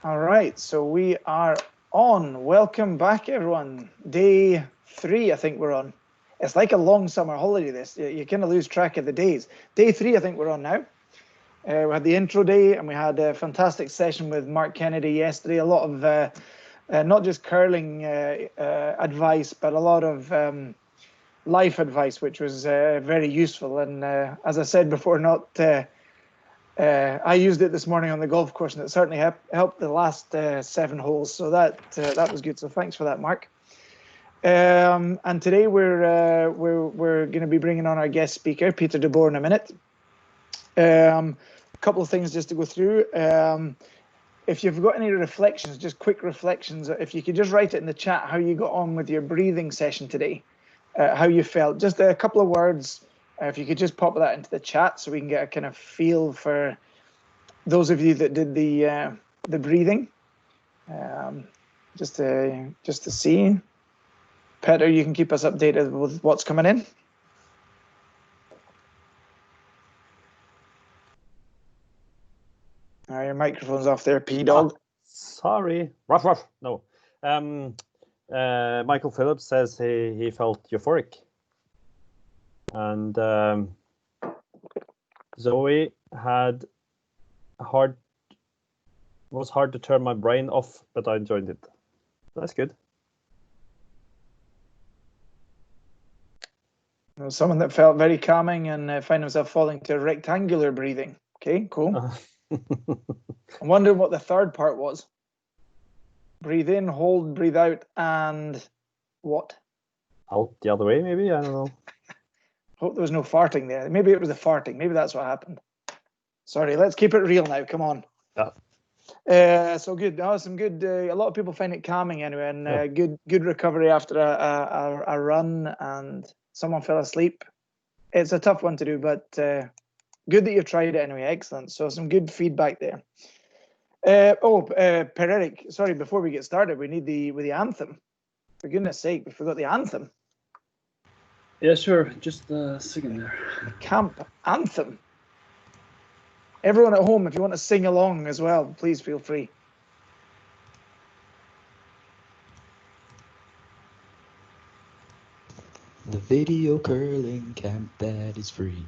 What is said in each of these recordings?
All right, so we are on. Welcome back, everyone. Day 3, I think we're on. It's like a long summer holiday, this. You kind of lose track of the days. Day 3, I think we're on now. We had the intro day, and we had a fantastic session with Mark Kennedy yesterday. A lot of not just curling advice, but a lot of life advice, which was very useful. And as I said before, I used it this morning on the golf course, and it certainly helped the last 7 holes. So that was good. So thanks for that, Mark. And today we're going to be bringing on our guest speaker, Peter DeBoer, in a minute. A couple of things just to go through. If you've got any reflections, just quick reflections, if you could just write it in the chat how you got on with your breathing session today, how you felt. Just a couple of words. If you could just pop that into the chat so we can get a kind of feel for those of you that did the breathing. Just to see. Peter, you can keep us updated with what's coming in. Your microphone's off there, P-Dog. Sorry. Ruff, ruff. No. Michael Phillips says he felt euphoric. And Zoe was hard to turn my brain off, but I enjoyed it. That's good. Someone that felt very calming and found himself falling to rectangular breathing. Okay, cool. I'm wondering what the third part was. Breathe in, hold, breathe out, and what? Out the other way, maybe? I don't know. Hope there was no farting there. Maybe it was the farting. Maybe that's what happened. Sorry, let's keep it real now. Come on. Yeah. So good. Some good. A lot of people find it calming anyway, and good recovery after a run, and someone fell asleep. It's a tough one to do, but good that you've tried it anyway. Excellent. So some good feedback there. Per-Erik, sorry, before we get started, we need the anthem. For goodness sake, we forgot the anthem. Yeah, sure. Just a second there. Camp anthem. Everyone at home, if you want to sing along as well, please feel free. The video curling camp that is free.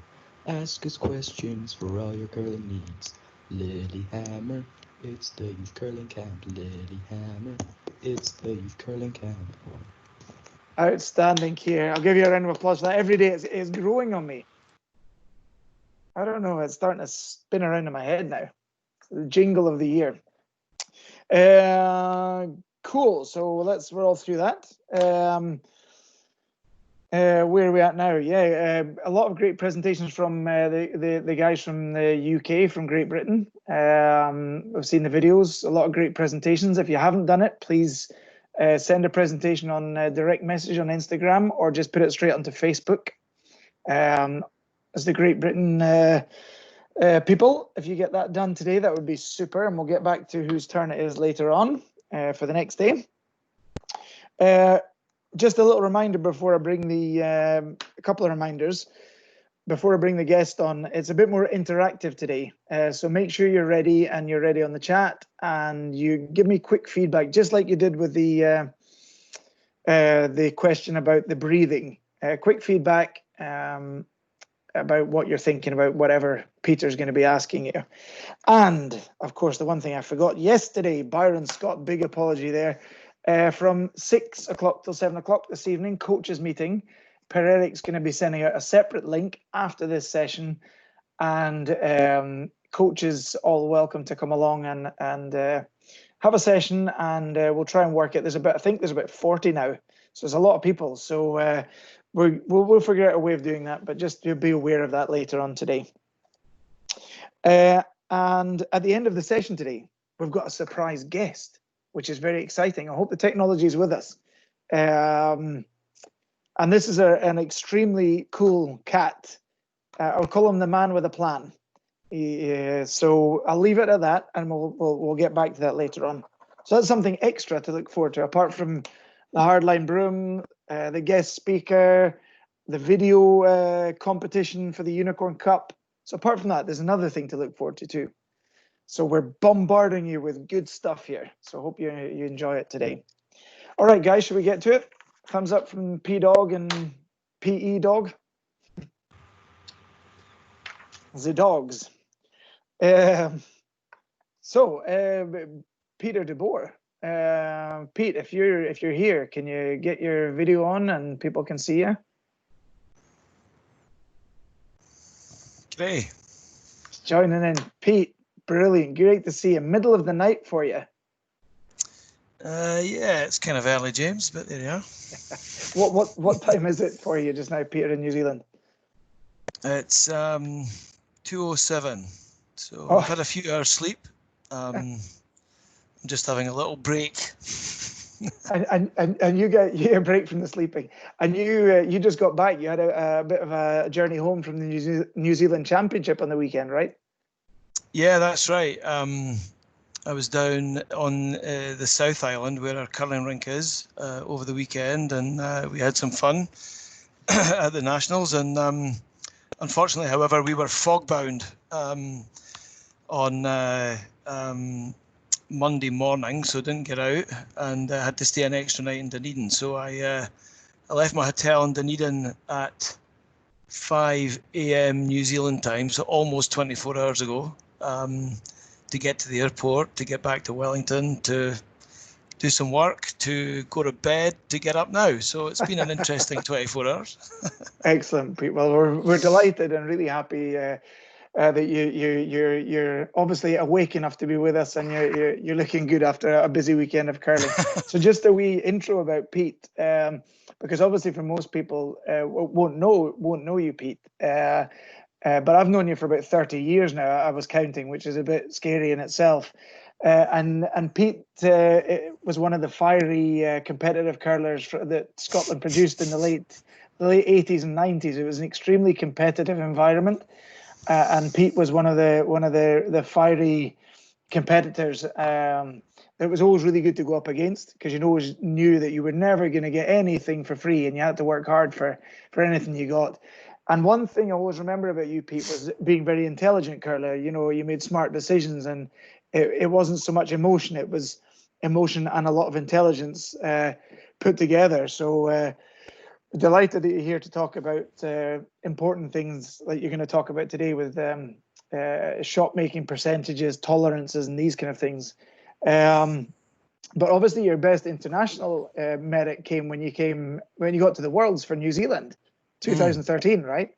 Ask us questions for all your curling needs. Lillehammer, it's the youth curling camp. Lillehammer, it's the youth curling camp. Outstanding, Kier. I'll give you a round of applause for that. Every day it's growing on me. I don't know. It's starting to spin around in my head now. It's the jingle of the year. Cool. So we're all through that. Where are we at now? Yeah, a lot of great presentations from the guys from the UK, from Great Britain. I've seen the videos. A lot of great presentations. If you haven't done it, please send a presentation on direct message on Instagram, or just put it straight onto Facebook. As the Great Britain people, if you get that done today, that would be super, and we'll get back to whose turn it is later on for the next day. Just a little reminder before I bring a couple of reminders before I bring the guest on. It's a bit more interactive today, so make sure you're ready, and you're ready on the chat, and you give me quick feedback, just like you did with the question about the breathing. Quick feedback about what you're thinking about whatever Peter's going to be asking you. And of course, the one thing I forgot yesterday, Byron Scott, big apology there. From 6 o'clock till 7 o'clock this evening, coaches meeting. Per-Erik's going to be sending out a separate link after this session, and coaches all welcome to come along and have a session, and we'll try and work it. I think there's about 40 now, so there's a lot of people. So we'll figure out a way of doing that, but just to be aware of that later on today. And at the end of the session today, we've got a surprise guest, which is very exciting. I hope the technology is with us. And this is an extremely cool cat. I'll call him the man with a plan. So I'll leave it at that, and we'll get back to that later on. So that's something extra to look forward to, apart from the hardline broom, the guest speaker, the video competition for the Unicorn Cup. So apart from that, there's another thing to look forward to too. So we're bombarding you with good stuff here. So hope you enjoy it today. All right, guys, should we get to it? Thumbs up from P-Dog and PE Dog. The dogs. Peter DeBoer. Pete, if you're here, can you get your video on and people can see you? G'day. Joining in, Pete. Brilliant, great to see you. Middle of the night for you. Yeah, it's kind of early, James, but there you are. What time is it for you just now, Peter, in New Zealand? It's 2:07, so Oh. I've had a few hours sleep. I'm just having a little break. and you get a break from the sleeping, and you just got back. You had a bit of a journey home from the New Zealand Championship on the weekend, right? Yeah, that's right. I was down on the South Island where our curling rink is over the weekend, and we had some fun at the Nationals. And unfortunately, however, we were fog bound on Monday morning, so didn't get out, and had to stay an extra night in Dunedin. So I left my hotel in Dunedin at 5 a.m. New Zealand time, so almost 24 hours ago, to get to the airport, to get back to Wellington, to do some work, to go to bed, to get up now. So it's been an interesting 24 hours. Excellent, Pete. Well, we're delighted and really happy that you're obviously awake enough to be with us, and you're looking good after a busy weekend of curling. So just a wee intro about Pete, because obviously for most people won't know you, Pete. But I've known you for about 30 years now. I was counting, which is a bit scary in itself. And Pete was one of the fiery competitive curlers that Scotland produced in the late 80s and 90s. It was an extremely competitive environment, and Pete was one of the fiery competitors that was always really good to go up against, because you always knew that you were never going to get anything for free, and you had to work hard for anything you got. And one thing I always remember about you, Pete, was being very intelligent curler. You know, you made smart decisions, and it wasn't so much emotion. It was emotion and a lot of intelligence put together. So delighted that you're here to talk about important things like you're going to talk about today with shot making percentages, tolerances, and these kind of things. But obviously your best international merit came when you got to the Worlds for New Zealand. 2013, right?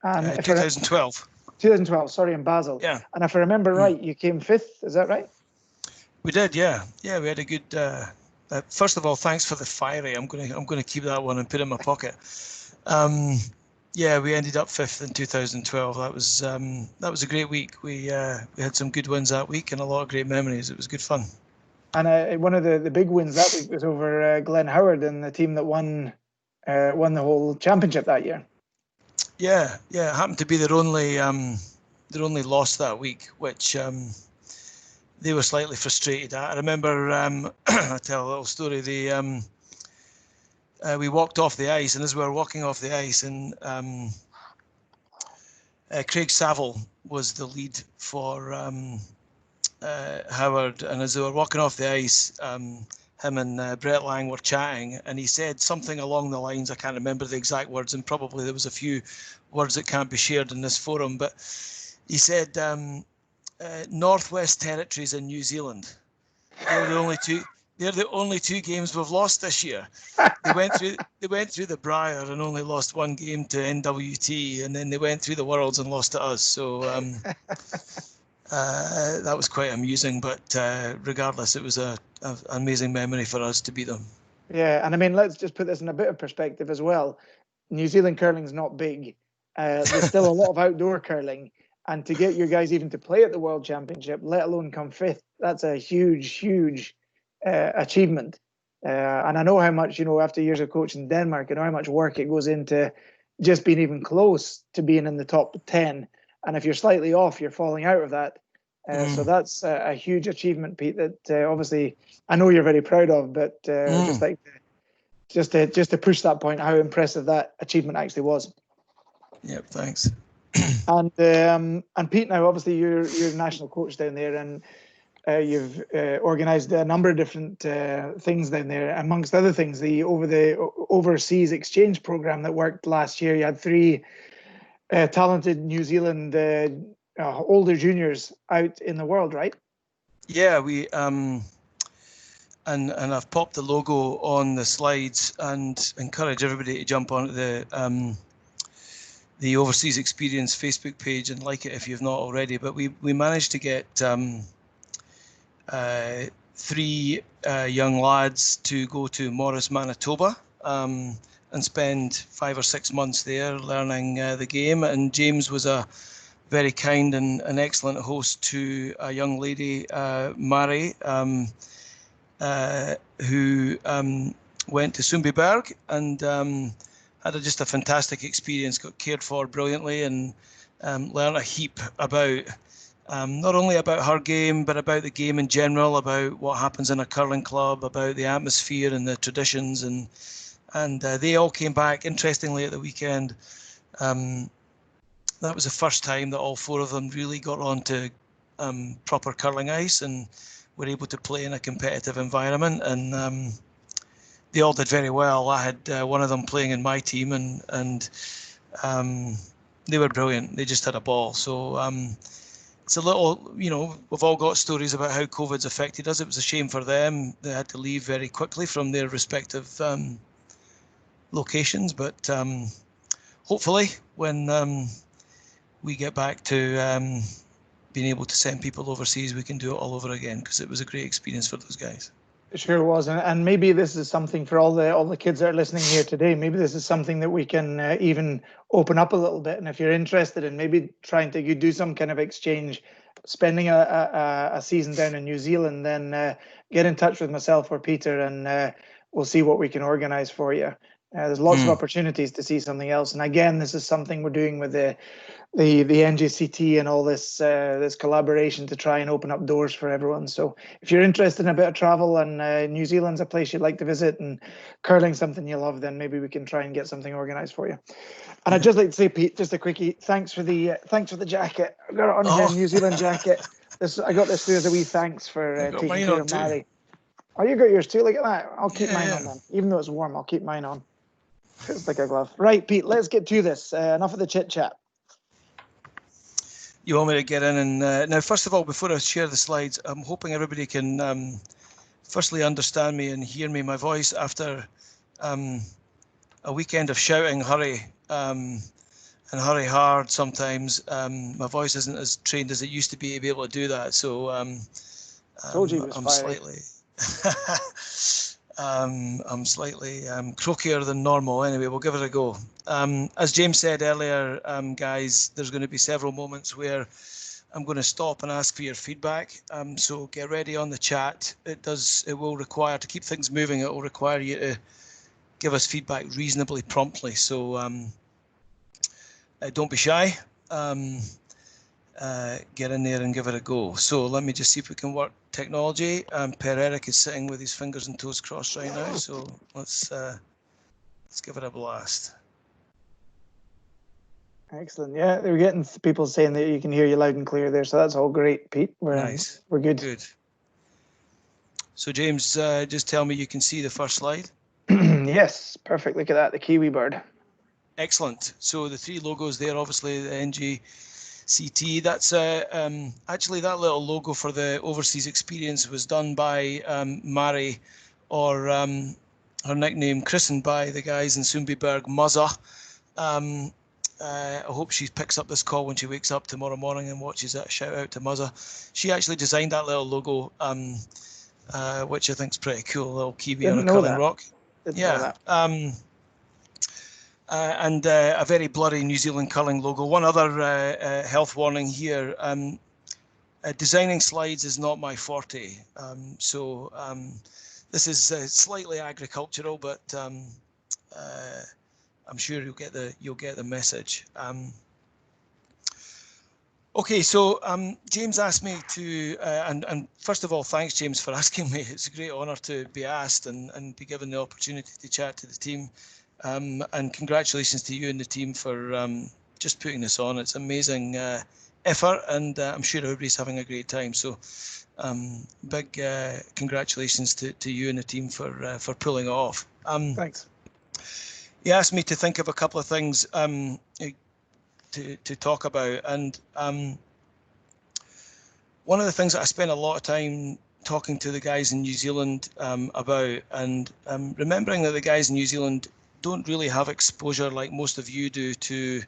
And 2012. 2012, sorry, in Basel. Yeah. And if I remember right, you came 5th. Is that right? We did, yeah. Yeah, we had a good. First of all, thanks for the fiery. I'm gonna keep that one and put it in my pocket. Yeah, we ended up 5th in 2012. That was a great week. We had some good wins that week and a lot of great memories. It was good fun. And one of the big wins that week was over Glenn Howard and the team that won the whole championship that year. Yeah. It happened to be their only loss that week, which they were slightly frustrated at. I remember, I'll tell a little story. We walked off the ice, and as we were walking off the ice, and Craig Saville was the lead for Howard, and as they were walking off the ice, him and Brett Lang were chatting, and he said something along the lines, I can't remember the exact words, and probably there was a few words that can't be shared in this forum, but he said Northwest Territories in New Zealand, they're the only two games we've lost this year. They went through the Briar and only lost one game to NWT, and then they went through the Worlds and lost to us. So that was quite amusing, but regardless, it was an amazing memory for us to beat them. Yeah, and I mean, let's just put this in a bit of perspective as well. New Zealand curling's not big. There's still a lot of outdoor curling, and to get your guys even to play at the World Championship, let alone come 5th, that's a huge achievement. And I know how much, after years of coaching in Denmark, I know how much work it goes into just being even close to being in the top 10. And if you're slightly off, you're falling out of that. So that's a huge achievement, Pete, that obviously I know you're very proud of, but just to push that point, how impressive that achievement actually was. Yep, thanks. And Pete, now obviously you're national coach down there, and you've organised a number of different things down there. Amongst other things, the overseas exchange program that worked last year. You had 3 talented New Zealand older juniors out in the world, right? Yeah, we and I've popped the logo on the slides and encourage everybody to jump on the Overseas Experience Facebook page and like it if you've not already. But we managed to get 3 young lads to go to Morris, Manitoba, and spend 5 or 6 months there learning the game. And James was a very kind and an excellent host to a young lady, Mary, who went to Sundbyberg and had just a fantastic experience, got cared for brilliantly, and learned a heap about not only about her game, but about the game in general, about what happens in a curling club, about the atmosphere and the traditions. And they all came back, interestingly, at the weekend. That was the first time that all 4 of them really got onto proper curling ice and were able to play in a competitive environment. And they all did very well. I had one of them playing in my team, and they were brilliant. They just had a ball. So it's a little, we've all got stories about how COVID's affected us. It was a shame for them. They had to leave very quickly from their respective locations. But hopefully when we get back to being able to send people overseas, we can do it all over again, because it was a great experience for those guys. It sure was, and maybe this is something for all the kids that are listening here today. Maybe this is something that we can even open up a little bit. And if you're interested in maybe trying to do some kind of exchange, spending a season down in New Zealand, then get in touch with myself or Peter, and we'll see what we can organise for you. There's lots of opportunities to see something else. And again, this is something we're doing with the NGCT and all this this collaboration to try and open up doors for everyone. So if you're interested in a bit of travel, and New Zealand's a place you'd like to visit, and curling something you love, then maybe we can try and get something organised for you. And I'd just like to say, Pete, just a quickie, thanks for the jacket. I got it on here, New Zealand jacket. I got this through as a wee thanks for taking care of Mary. Oh, you got yours too. Look at that. I'll keep mine on then. Even though it's warm, I'll keep mine on. It's like a glove. Right, Pete, let's get to this. Enough of the chit chat. You want me to get in and now, first of all, before I share the slides, I'm hoping everybody can firstly understand me and hear me. My voice after a weekend of shouting hurry and hurry hard sometimes, my voice isn't as trained as it used to be able to do that. So Told you it was I'm fiery. I'm slightly croakier than normal. Anyway, we'll give it a go. As James said earlier, guys, there's going to be several moments where I'm going to stop and ask for your feedback. So get ready on the chat. It will require, to keep things moving, it will require you to give us feedback reasonably promptly. So don't be shy. Get in there and give it a go. So let me just see if we can work technology. Per Eric is sitting with his fingers and toes crossed right now, so let's give it a blast. Excellent. Yeah, they're getting people saying that you can hear you loud and clear there, so that's all great, Pete. Nice. We're good. Good. So James, just tell me you can see the first slide. Yes, perfect. Look at that, the Kiwi bird. Excellent. So the 3 logos there, obviously the NGCT. That's actually that little logo for the Overseas Experience was done by Mari, or her nickname christened by the guys in Sundbyberg, Muzza. I hope she picks up this call when she wakes up tomorrow morning and watches that. Shout out to Muzza. She actually designed that little logo, which I think is pretty cool. A little Kiwi on a curling rock. Yeah. And a very bloody New Zealand curling logo. One other health warning here. Designing slides is not my forte. So this is slightly agricultural, but I'm sure you'll get the message. Okay, so James asked me to, and first of all, thanks James for asking me. It's a great honour to be asked and be given the opportunity to chat to the team. And congratulations to you and the team for just putting this on. It's amazing effort, and I'm sure everybody's having a great time. So big congratulations to you and the team for pulling it off. Thanks. You asked me to think of a couple of things to talk about, and one of the things that I spent a lot of time talking to the guys in New Zealand about, and remembering that the guys in New Zealand don't really have exposure like most of you do to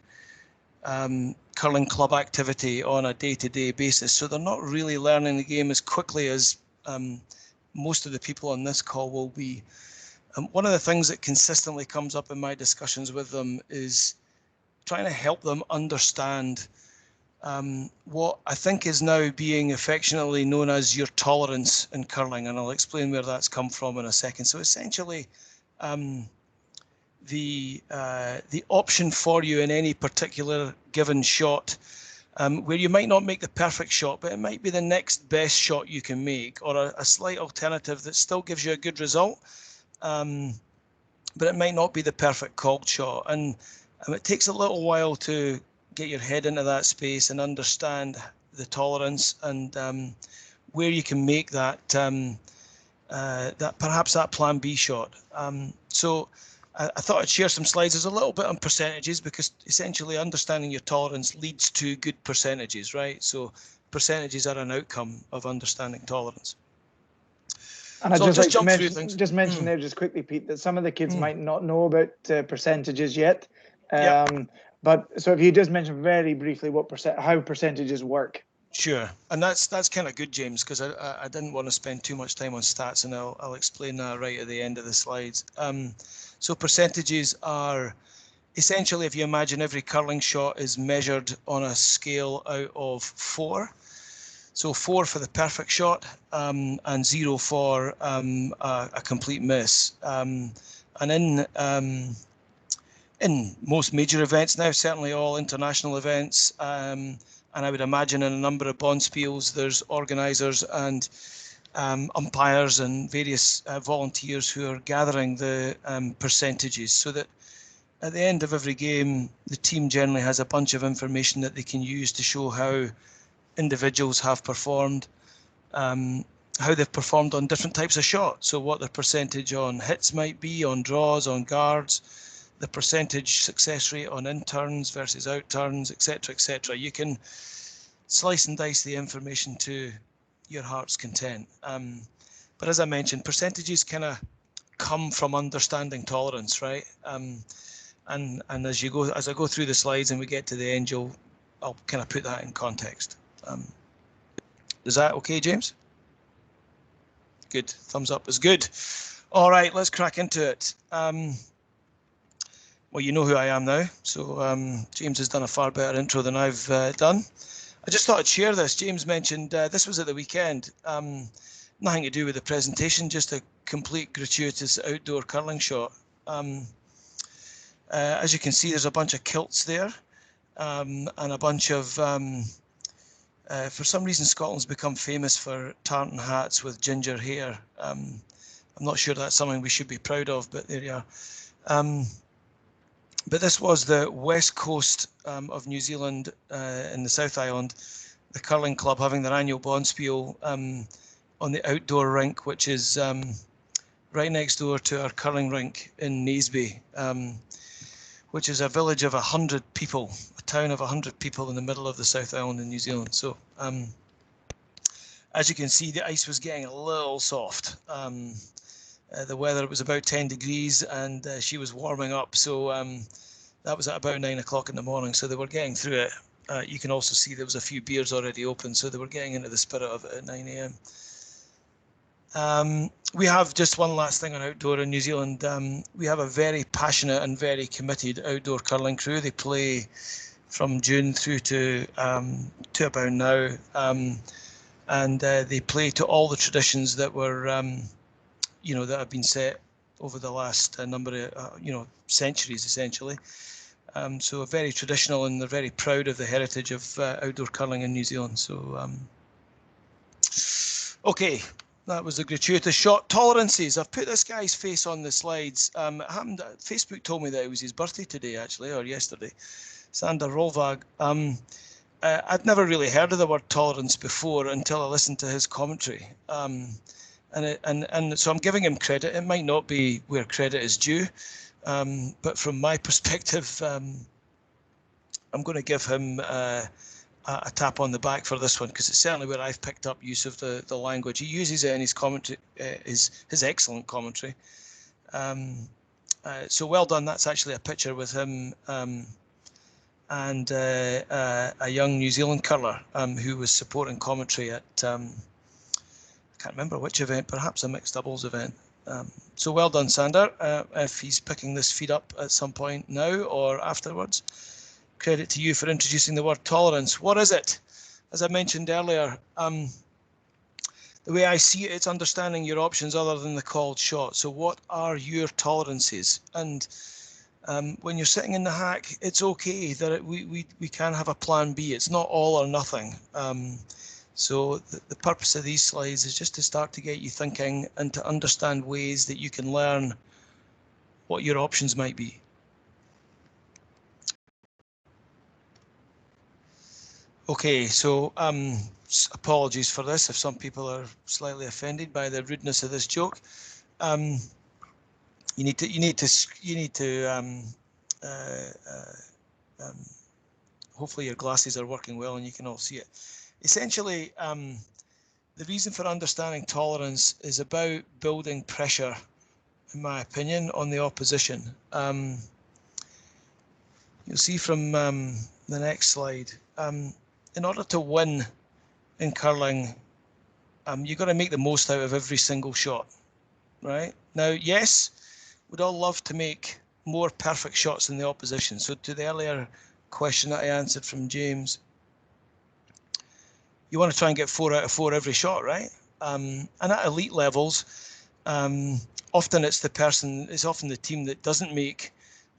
curling club activity on a day-to-day basis, so they're not really learning the game as quickly as most of the people on this call will be. One of the things that consistently comes up in my discussions with them is trying to help them understand what I think is now being affectionately known as your tolerance in curling, and I'll explain where that's come from in a second. So essentially, the option for you in any particular given shot, where you might not make the perfect shot, but it might be the next best shot you can make, or a slight alternative that still gives you a good result, but it might not be the perfect called shot. And it takes a little while to get your head into that space and understand the tolerance and where you can make that perhaps that plan B shot. So I thought I'd share some slides. There's a little bit on percentages, because essentially understanding your tolerance leads to good percentages, right? So percentages are an outcome of understanding tolerance. And I So just I'll like jump to through mention, things. just mention there just quickly, Pete, that some of the kids might not know about percentages yet. Yep. But so if you just mention very briefly how percentages work. Sure, and that's kind of good, James, because I didn't want to spend too much time on stats, and I'll explain that right at the end of the slides. So percentages are essentially, if you imagine every curling shot is measured on a scale out of 4. So 4 for the perfect shot, and 0 for a complete miss. And in most major events now, certainly all international events, and I would imagine in a number of bonspiels, there's organisers and umpires and various volunteers who are gathering the percentages, so that at the end of every game, the team generally has a bunch of information that they can use to show how individuals have performed, how they've performed on different types of shots. So what their percentage on hits might be, on draws, on guards, the percentage success rate on in-turns versus out-turns, etc., etc. You can slice and dice the information to your heart's content. But as I mentioned, percentages kind of come from understanding tolerance, right? And as I go through the slides and we get to the end, I'll kind of put that in context. Is that okay, James? Good. Thumbs up is good. All right, let's crack into it. Well, you know who I am now, so James has done a far better intro than I've done. I just thought I'd share this. James mentioned this was at the weekend. Nothing to do with the presentation, just a complete gratuitous outdoor curling shot. As you can see, there's a bunch of kilts there, and a bunch of, for some reason, Scotland's become famous for tartan hats with ginger hair. I'm not sure that's something we should be proud of, but there you are. But this was the west coast of New Zealand in the South Island, the curling club having their annual bonspiel on the outdoor rink, which is right next door to our curling rink in Naseby, which is a village of 100 people, a town of 100 people in the middle of the South Island in New Zealand. So as you can see, the ice was getting a little soft. The weather was about 10 degrees and she was warming up. So that was at about 9 o'clock in the morning. So they were getting through it. You can also see there was a few beers already open. So they were getting into the spirit of it at 9 a.m. We have just one last thing on outdoor in New Zealand. We have a very passionate and very committed outdoor curling crew. They play from June through to about now. And they play to all the traditions that were that have been set over the last number of, centuries, essentially. So very traditional, and they're very proud of the heritage of outdoor curling in New Zealand. So, okay, that was a gratuitous shot. Tolerances. I've put this guy's face on the slides. Facebook told me that it was his birthday today, actually, or yesterday. Sander Rolvag. I'd never really heard of the word tolerance before until I listened to his commentary. And so I'm giving him credit. It might not be where credit is due, but from my perspective, I'm going to give him a tap on the back for this one, because it's certainly where I've picked up use of the language. He uses it in his commentary, his excellent commentary. So well done. That's actually a picture with him and a young New Zealand curler who was supporting commentary at, I can't remember which event, perhaps a mixed doubles event. So well done, Sander. If he's picking this feed up at some point now or afterwards, credit to you for introducing the word tolerance. What is it? As I mentioned earlier, the way I see it, it's understanding your options other than the called shot. So what are your tolerances? And when you're sitting in the hack, it's okay that we can have a plan B. It's not all or nothing. So the purpose of these slides is just to start to get you thinking and to understand ways that you can learn what your options might be. Okay, so apologies for this if some people are slightly offended by the rudeness of this joke. You need to hopefully your glasses are working well and you can all see it. Essentially, the reason for understanding tolerance is about building pressure, in my opinion, on the opposition. You'll see from the next slide, in order to win in curling, you've got to make the most out of every single shot, right? Now, yes, we'd all love to make more perfect shots than the opposition. So to the earlier question that I answered from James, you want to try and get 4 out of 4 every shot, right? And at elite levels, often it's often the team that doesn't make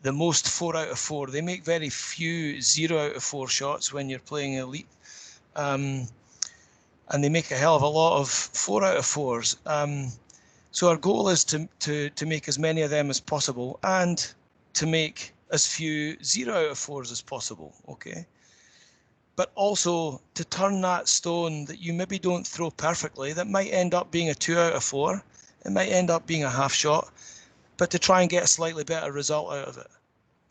the most 4 out of 4. They make very few 0 out of 4 shots when you're playing elite. And they make a hell of a lot of 4 out of 4s. So our goal is to make as many of them as possible and to make as few 0 out of 4s as possible, okay? But also to turn that stone that you maybe don't throw perfectly, that might end up being a 2 out of 4, it might end up being a half shot, but to try and get a slightly better result out of it,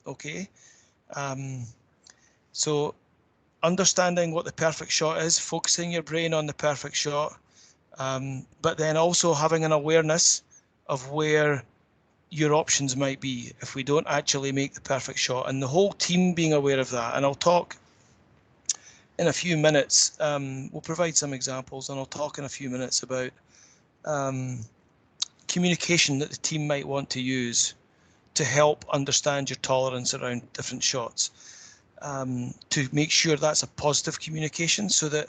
okay? So understanding what the perfect shot is, focusing your brain on the perfect shot, but then also having an awareness of where your options might be if we don't actually make the perfect shot, and the whole team being aware of that. And I'll talk in a few minutes, we'll provide some examples, and I'll talk in a few minutes about communication that the team might want to use to help understand your tolerance around different shots, to make sure that's a positive communication, so that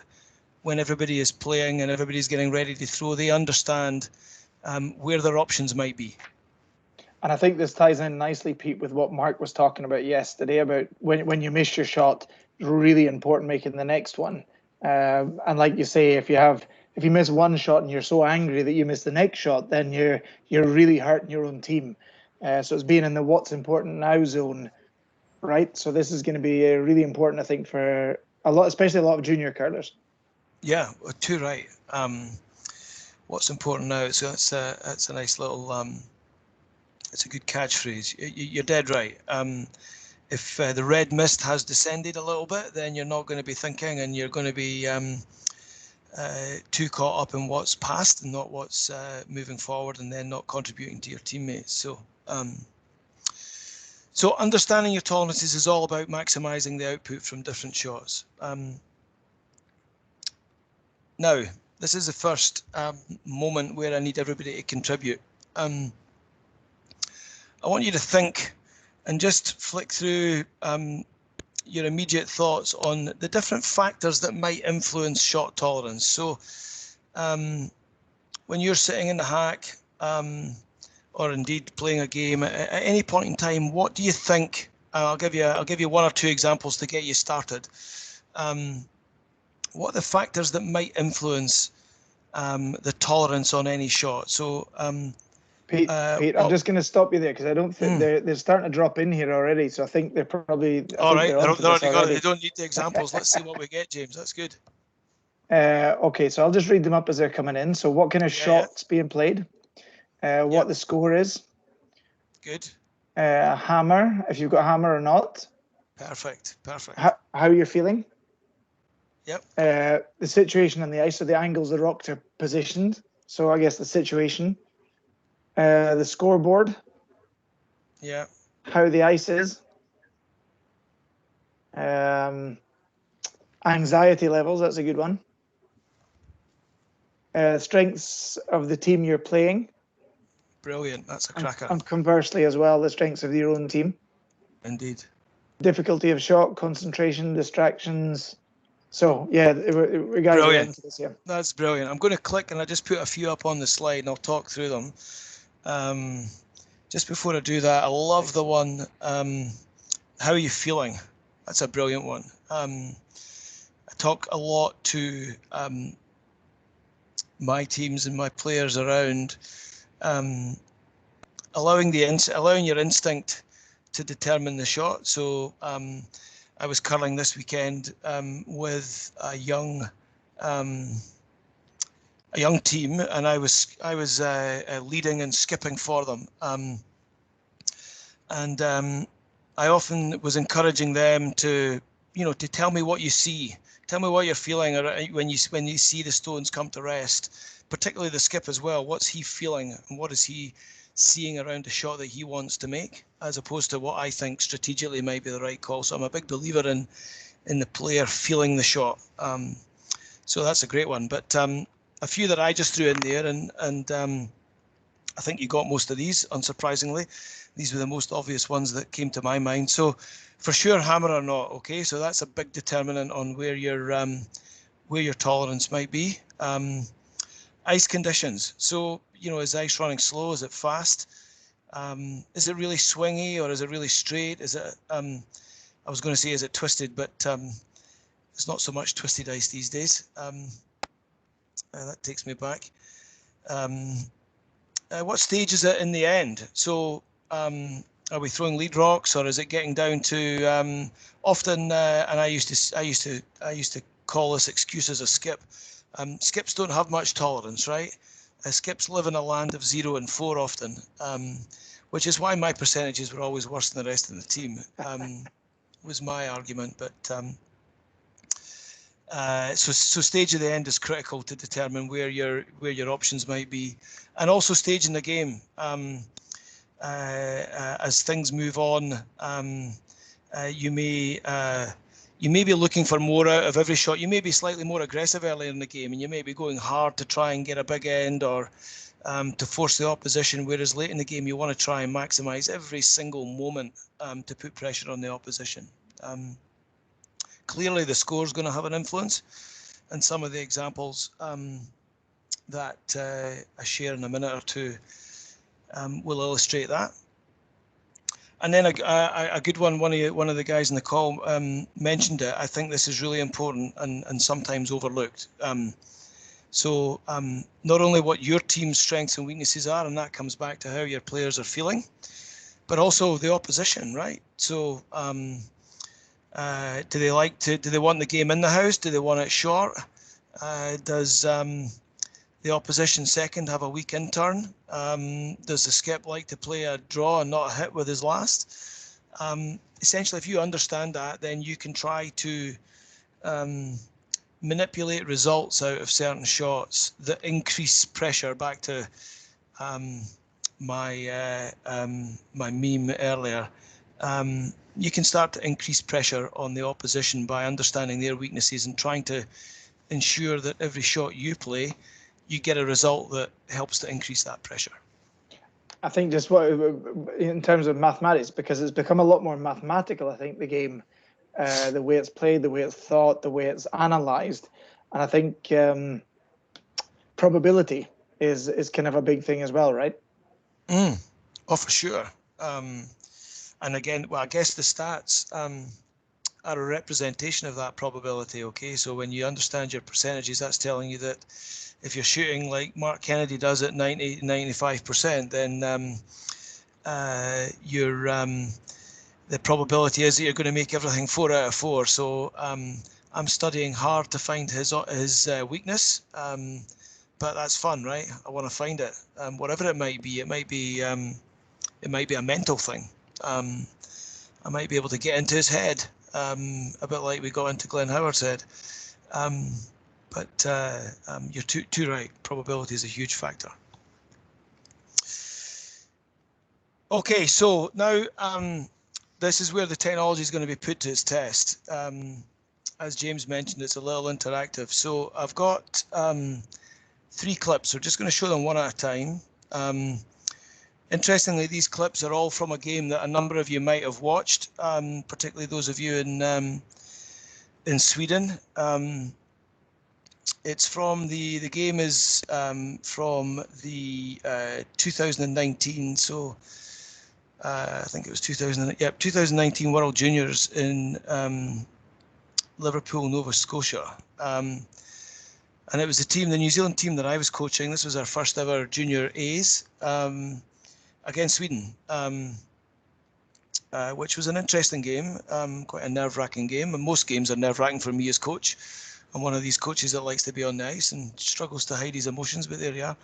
when everybody is playing and everybody's getting ready to throw, they understand where their options might be. And I think this ties in nicely, Pete, with what Mark was talking about yesterday, about when you miss your shot, it's really important making the next one. And like you say, if you miss one shot and you're so angry that you miss the next shot, then you're really hurting your own team. So it's being in the what's important now zone, right? So this is going to be really important, I think, for a lot, especially a lot of junior curlers. Yeah, too right. What's important now? So that's a nice little. It's a good catchphrase. You're dead right. If the red mist has descended a little bit, then you're not going to be thinking, and you're going to be too caught up in what's past and not what's moving forward, and then not contributing to your teammates. So understanding your tolerances is all about maximizing the output from different shots. Now, this is the first moment where I need everybody to contribute. I want you to think and just flick through your immediate thoughts on the different factors that might influence shot tolerance. So when you're sitting in the hack or indeed playing a game at any point in time, what do you think? I'll give you 1 or 2 examples to get you started. What are the factors that might influence the tolerance on any shot? So Pete, I'm just going to stop you there because I don't think they're starting to drop in here already. So I think they're probably. All right, they're onto they're this already got it. already. They don't need the examples. Let's see what we get, James. That's good. Okay, so I'll just read them up as they're coming in. So what kind of shots being played? What the score is? Good. Hammer, if you've got hammer or not. Perfect. How you're feeling? Yep. The situation on the ice, so the angles the rocks are positioned. So I guess the situation. The scoreboard. Yeah. How the ice is. Anxiety levels, that's a good one. Strengths of the team you're playing. Brilliant. That's a cracker. And conversely as well, the strengths of your own team. Indeed. Difficulty of shot, concentration, distractions. So yeah, we got to get into this here. That's brilliant. I'm going to click and I just put a few up on the slide and I'll talk through them. Just before I do that, I love the one, how are you feeling? That's a brilliant one. I talk a lot to my teams and my players around allowing your instinct to determine the shot. So I was curling this weekend with a young team, and I was leading and skipping for them, and I often was encouraging them to tell me what you see, tell me what you're feeling when you see the stones come to rest, particularly the skip as well. What's he feeling and what is he seeing around the shot that he wants to make, as opposed to what I think strategically might be the right call. So I'm a big believer in the player feeling the shot. So that's a great one. But a few that I just threw in there, and I think you got most of these, unsurprisingly. These were the most obvious ones that came to my mind. So for sure, hammer or not, okay? So that's a big determinant on where your tolerance might be. Ice conditions. So, is ice running slow? Is it fast? Is it really swingy or is it really straight? Is it, I was going to say, is it twisted, but it's not so much twisted ice these days. That takes me back. What stage is it in the end? So are we throwing lead rocks, or is it getting down to often? And I used to call this excuses a skip. Skips don't have much tolerance, right? Skips live in a land of 0 and 4 often, which is why my percentages were always worse than the rest of the team. Was my argument, but so stage of the end is critical to determine where your options might be, and also stage in the game. As things move on, you may be looking for more out of every shot. You may be slightly more aggressive earlier in the game, and you may be going hard to try and get a big end or to force the opposition, whereas late in the game you want to try and maximise every single moment to put pressure on the opposition. Clearly the score is going to have an influence, and some of the examples that I share in a minute or two will illustrate that. And then a good one, one of the guys in the call mentioned it. I think this is really important and sometimes overlooked. So not only what your team's strengths and weaknesses are, and that comes back to how your players are feeling, but also the opposition, right? So do they want the game in the house? Do they want it short? Does the opposition second have a weak in turn? Does the skip like to play a draw and not a hit with his last? Essentially, if you understand that, then you can try to manipulate results out of certain shots that increase pressure. Back to my meme earlier. You can start to increase pressure on the opposition by understanding their weaknesses and trying to ensure that every shot you play, you get a result that helps to increase that pressure. I think just what, in terms of mathematics, because it's become a lot more mathematical, I think, the game, the way it's played, the way it's thought, the way it's analysed. And I think probability is kind of a big thing as well, right? Oh, for sure. And again, well, I guess the stats are a representation of that probability, okay? So when you understand your percentages, that's telling you that if you're shooting like Mark Kennedy does at 90-95%, then the probability is that you're going to make everything 4 out of 4. So I'm studying hard to find his weakness, but that's fun, right? I want to find it, whatever it might be. It might be a mental thing. I might be able to get into his head, a bit like we got into Glenn Howard's head. But you're too right. Probability is a huge factor. Okay, so now this is where the technology is going to be put to its test. As James mentioned, it's a little interactive. So I've got 3 clips. We're just going to show them one at a time. Interestingly, these clips are all from a game that a number of you might have watched, particularly those of you in Sweden. It's from the game is from the 2019. So I think it was 2019 World Juniors in Liverpool, Nova Scotia. And it was the New Zealand team that I was coaching. This was our first ever junior A's against Sweden, which was an interesting game, quite a nerve-wracking game. And most games are nerve-wracking for me as coach. I'm one of these coaches that likes to be on the ice and struggles to hide his emotions, but there you are.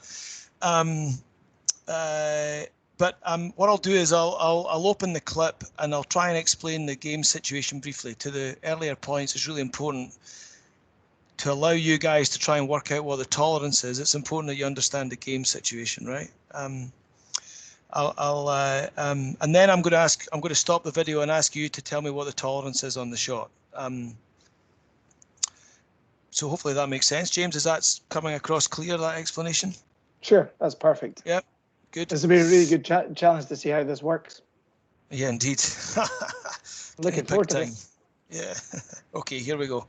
But what I'll do is I'll open the clip and I'll try and explain the game situation briefly. To the earlier points, it's really important to allow you guys to try and work out what the tolerance is. It's important that you understand the game situation, right? And then I'm going to stop the video and ask you to tell me what the tolerance is on the shot. So hopefully that makes sense. James, is that coming across clear, that explanation? Sure, that's perfect. Yep, good. This will be a really good challenge to see how this works. Yeah, indeed. Looking forward to this. Yeah. Okay, here we go.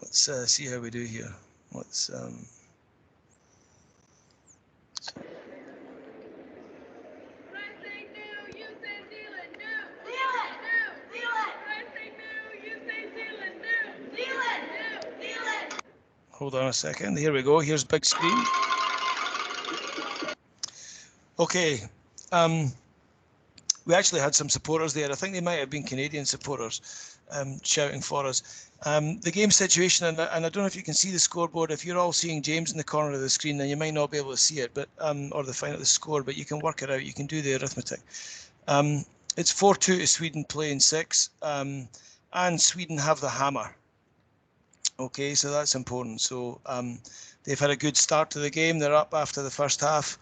Let's see how we do here. Let's. Hold on a second. Here we go. Here's big screen. Okay. We actually had some supporters there. I think they might have been Canadian supporters shouting for us. The game situation, and I don't know if you can see the scoreboard. If you're all seeing James in the corner of the screen, then you might not be able to see it, but or the score, but you can work it out. You can do the arithmetic. It's 4-2 to Sweden playing 6, and Sweden have the hammer. Okay, so that's important. So they've had a good start to the game. They're up after the first half.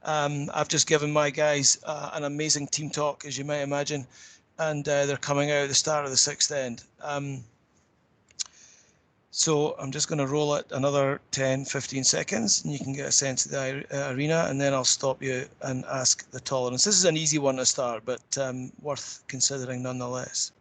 I've just given my guys an amazing team talk, as you might imagine, and they're coming out at the start of the 6th end. So I'm just going to roll it another 10-15 seconds, and you can get a sense of the arena, and then I'll stop you and ask the tolerance. This is an easy one to start, but worth considering nonetheless.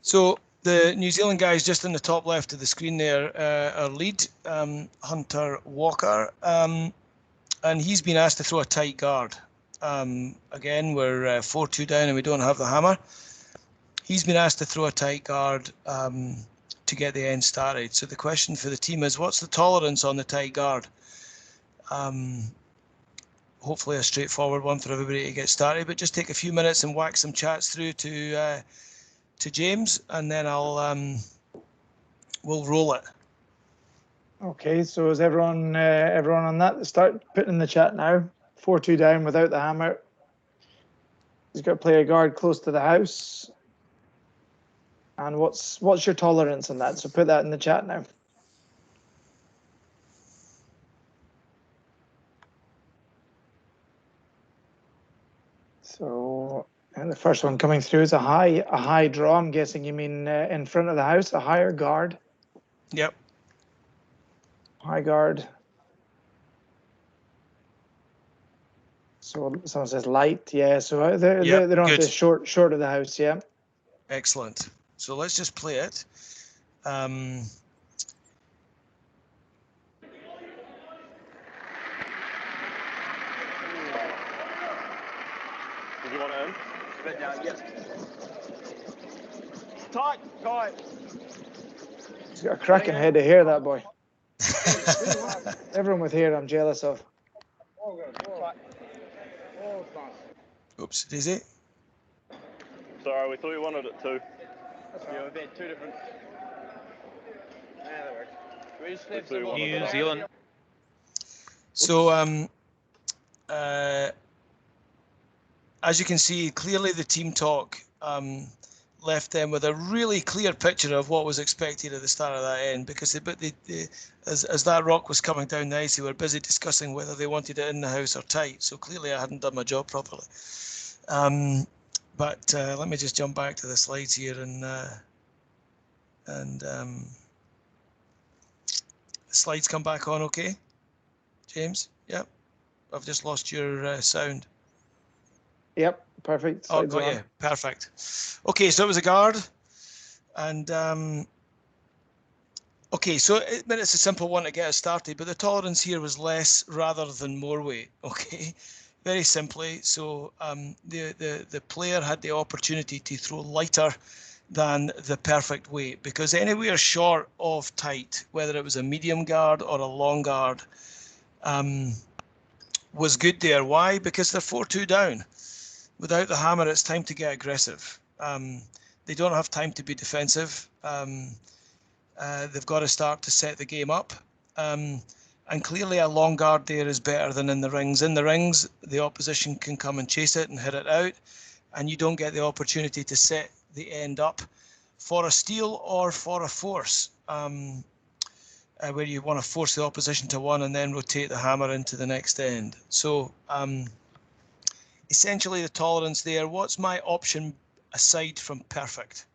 So the New Zealand guys just in the top left of the screen there are lead, Hunter Walker, and he's been asked to throw a tight guard. Again, we're 4-2 down and we don't have the hammer. He's been asked to throw a tight guard to get the end started. So the question for the team is, what's the tolerance on the tight guard? Hopefully a straightforward one for everybody to get started, but just take a few minutes and whack some chats through to James, and then we'll roll it. Okay, so is everyone on that? Start putting in the chat now. 4-2 down without the hammer. He's got to play a guard close to the house. And what's your tolerance on that? So put that in the chat now. So, and the first one coming through is a high draw. I'm guessing you mean in front of the house, a higher guard. Yep. High guard. So someone says light, yeah. So they're on the short of the house, yeah. Excellent. So let's just play it. He's got a cracking head of hair, that boy. Everyone with hair I'm jealous of. Oops, Daisy. Sorry, we thought you wanted it too. Yeah, we've had two different. Yeah, that works. We just Let's flip do some one on of the those. Zealand. So, as you can see, clearly the team talk left them with a really clear picture of what was expected at the start of that end, because as that rock was coming down the ice, they were busy discussing whether they wanted it in the house or tight. So clearly I hadn't done my job properly. But let me just jump back to the slides here and the slides come back on okay, James? Yep. I've just lost your sound. Yep, perfect. Oh, Slides got are on. you. Perfect. Okay, so it was a guard. And okay, so it's a simple one to get us started, but the tolerance here was less rather than more weight. Okay, very simply. So the player had the opportunity to throw lighter than the perfect weight, because anywhere short of tight, whether it was a medium guard or a long guard, was good there. Why? Because they're 4-2 down. Without the hammer, it's time to get aggressive. They don't have time to be defensive. They've got to start to set the game up. And clearly a long guard there is better than in the rings. In the rings, the opposition can come and chase it and hit it out, and you don't get the opportunity to set the end up for a steal or for a force, where you want to force the opposition to one and then rotate the hammer into the next end. So essentially the tolerance there. What's my option aside from perfect?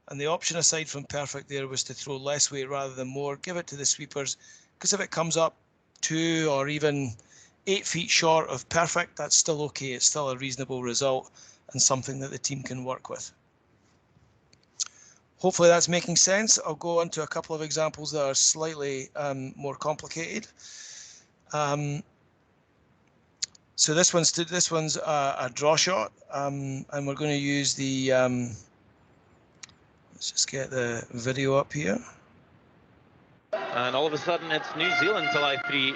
And the option aside from perfect there was to throw less weight rather than more, give it to the sweepers, because if it comes up 2 or even 8 feet short of perfect, that's still okay. It's still a reasonable result and something that the team can work with. Hopefully that's making sense. I'll go on to a couple of examples that are slightly more complicated. So this one's a draw shot, and we're going to use the. Let's just get the video up here. And all of a sudden, it's New Zealand till I3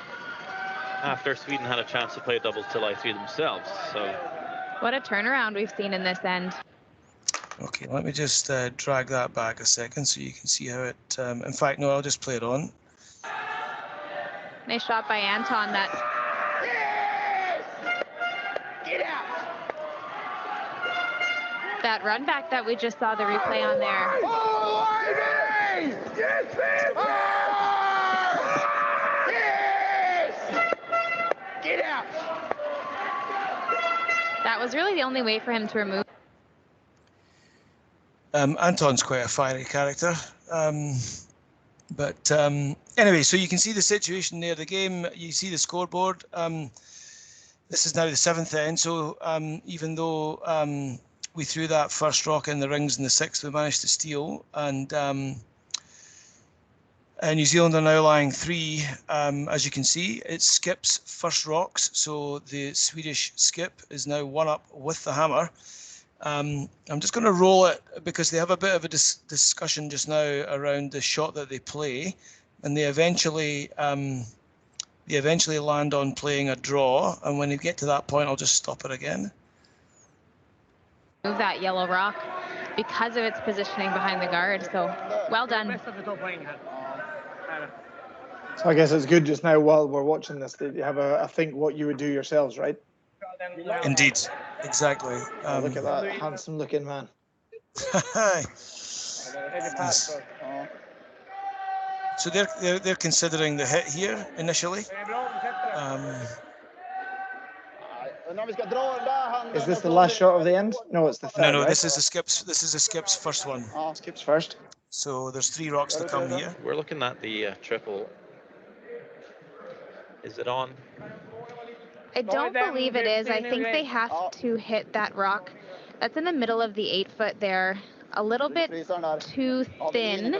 after Sweden had a chance to play doubles till I3 themselves. So, what a turnaround we've seen in this end. Okay, let me just drag that back a second so you can see how it. In fact, no, I'll just play it on. Nice shot by Anton. That. Get out! That run back that we just saw the replay on there. Oh, yes, yes! Get out! That was really the only way for him to remove. Anton's quite a fiery character. But anyway, so you can see the situation there. The game, you see the scoreboard. This is now the 7th end. So even though we threw that first rock in the rings in the 6th, we managed to steal. And New Zealand are now lying 3. As you can see, it's Skip's first rocks. So the Swedish Skip is now 1 up with the hammer. I'm just going to roll it because they have a bit of a discussion just now around the shot that they play, and they eventually land on playing a draw. And when you get to that point, I'll just stop it again. Move that yellow rock because of its positioning behind the guard. So well done. So I guess it's good just now while we're watching this that you have a think what you would do yourselves, right? Indeed, exactly. Look at that handsome looking man. So they're considering the hit here initially. Is this the last shot of the end? No, it's the 3rd. No, right? this is a Skip's first one. Skip's first. So there's 3 rocks to come here. we're looking at the triple. Is it on? I don't believe it is. I think they have to hit that rock. That's in the middle of the 8-foot there. A little bit too thin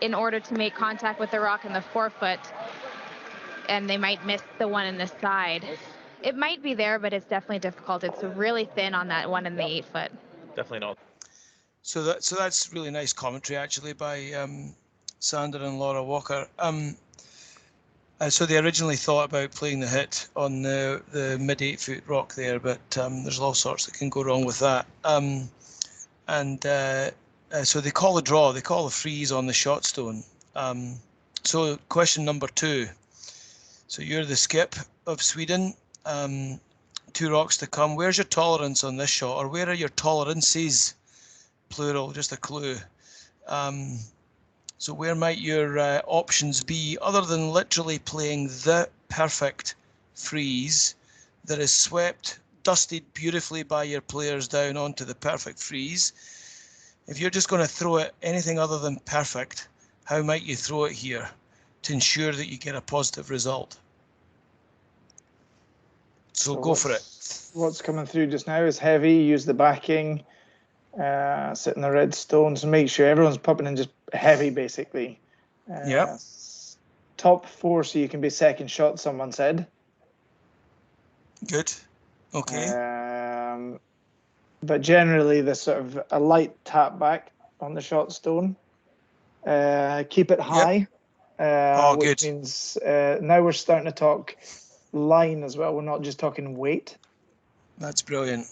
in order to make contact with the rock in the 4-foot. And they might miss the one in the side. It might be there, but it's definitely difficult. It's really thin on that one in the 8 foot. Definitely not. So that's really nice commentary actually by Sander and Laura Walker. So they originally thought about playing the hit on the mid 8 foot rock there, but there's all sorts that can go wrong with that. So they call a draw, they call a freeze on the shot stone. So question number 2. So you're the skip of Sweden. 2 rocks to come. Where's your tolerance on this shot, or where are your tolerances? Plural, just a clue. So where might your options be, other than literally playing the perfect freeze that is swept, dusted beautifully by your players down onto the perfect freeze? If you're just going to throw it anything other than perfect, how might you throw it here to ensure that you get a positive result? So go for it. What's coming through just now is heavy, use the backing, sit in the red stones, make sure everyone's popping in just heavy, basically. Yep. Top 4 so you can be second shot, someone said. Good. Okay. But generally, the sort of a light tap back on the shot stone. Keep it high. Yep. Which good. means now we're starting to talk line as well. We're not just talking weight. That's brilliant.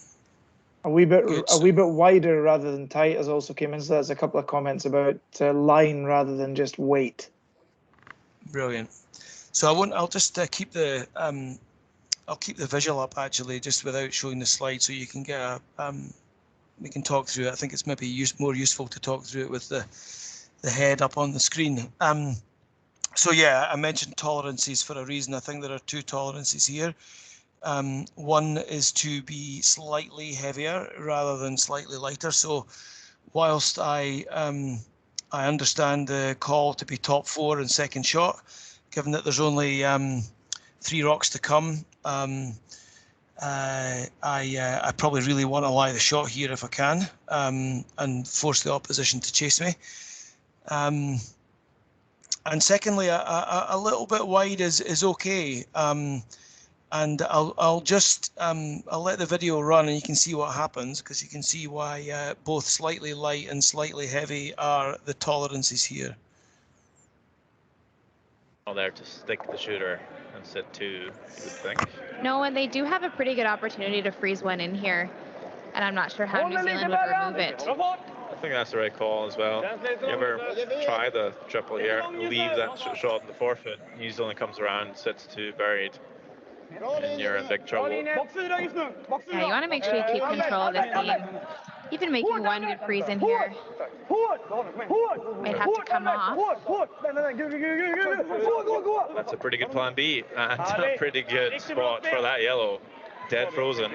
A wee bit wider rather than tight has also came in. So there's a couple of comments about line rather than just weight. Brilliant. So I'll just keep the I'll keep the visual up actually, just without showing the slide, so you can get a we can talk through it. I think it's maybe more useful to talk through it with the head up on the screen. So yeah, I mentioned tolerances for a reason. I think there are 2 tolerances here. One is to be slightly heavier rather than slightly lighter. So whilst I understand the call to be top 4 and second shot, given that there's only 3 rocks to come, I probably really want to lie the shot here if I can, and force the opposition to chase me. And secondly, a little bit wide is okay. And I'll let the video run and you can see what happens, because you can see why both slightly light and slightly heavy are the tolerances here. There to stick the shooter and sit 2, you would think. No, and they do have a pretty good opportunity to freeze one in here, and I'm not sure how New Zealand would remove it. I think that's the right call as well. You ever try the triple here, leave that shot in the 4 foot, New Zealand comes around, sits 2 buried, and you're in big trouble. Yeah, you want to make sure you keep control of this game. Even making one good freeze in here might have to come off. That's a pretty good plan B, and a pretty good spot for that yellow. Dead frozen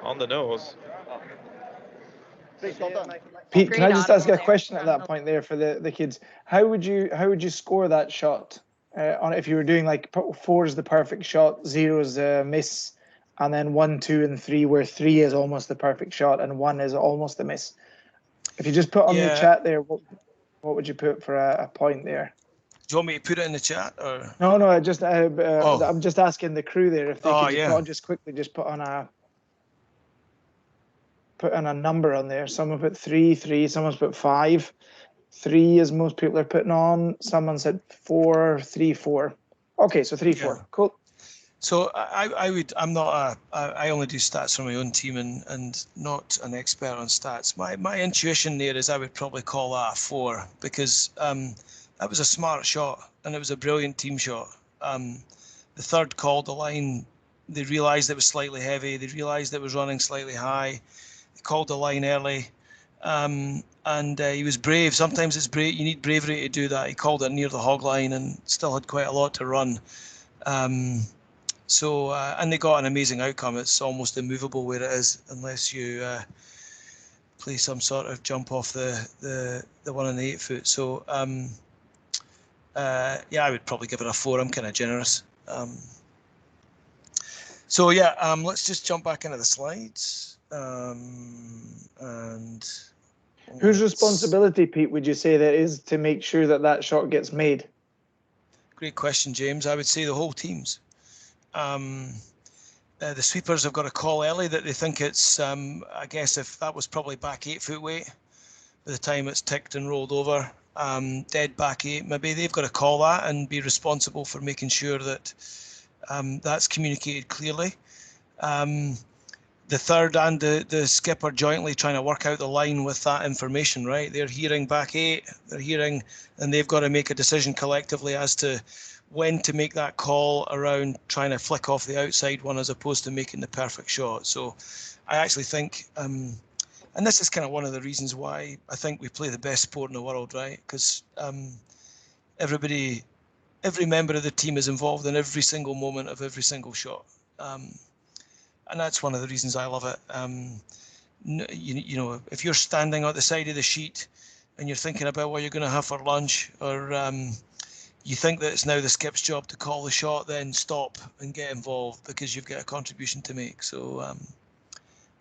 on the nose. Pete, can I just ask a question at that point there for the kids? How would you score that shot? On if you were doing like 4 is the perfect shot, 0 is a miss, and then 1, 2, and 3, where 3 is almost the perfect shot and 1 is almost a miss. If you just put on the chat there, what would you put for a point there? Do you want me to put it in the chat, or? No, I'm just asking the crew there if they could just quickly put on a number on there. Someone put 3, someone's put 5. 3 is most people are putting on. Someone said 4, 3, 4. Okay, so 3, 4. Cool. So I only do stats for my own team and not an expert on stats. My intuition there is I would probably call that a 4, because that was a smart shot and it was a brilliant team shot. The third called the line. They realised it was slightly heavy. They realised it was running slightly high. They called the line early. And he was brave. Sometimes it's brave. You need bravery to do that. He called it near the hog line and still had quite a lot to run. And they got an amazing outcome. It's almost immovable where it is, unless you play some sort of jump off the 1 in the 8 foot. So yeah, I would probably give it a 4. I'm kind of generous. So yeah, let's just jump back into the slides. And whose responsibility, Pete, would you say that is to make sure that shot gets made? Great question, James. I would say the whole team's. The sweepers have got a call early that they think it's, I guess if that was probably back 8 foot weight by the time it's ticked and rolled over, dead back 8, maybe they've got to call that and be responsible for making sure that that's communicated clearly. The third and the skipper jointly trying to work out the line with that information, right? They're hearing back 8, they're hearing, and they've got to make a decision collectively as to when to make that call around trying to flick off the outside one as opposed to making the perfect shot. So I actually think, and this is kind of one of the reasons why I think we play the best sport in the world, right? Because every member of the team is involved in every single moment of every single shot. And that's one of the reasons I love it. You know, if you're standing at the side of the sheet and you're thinking about what you're going to have for lunch, or you think that it's now the skip's job to call the shot, then stop and get involved because you've got a contribution to make. So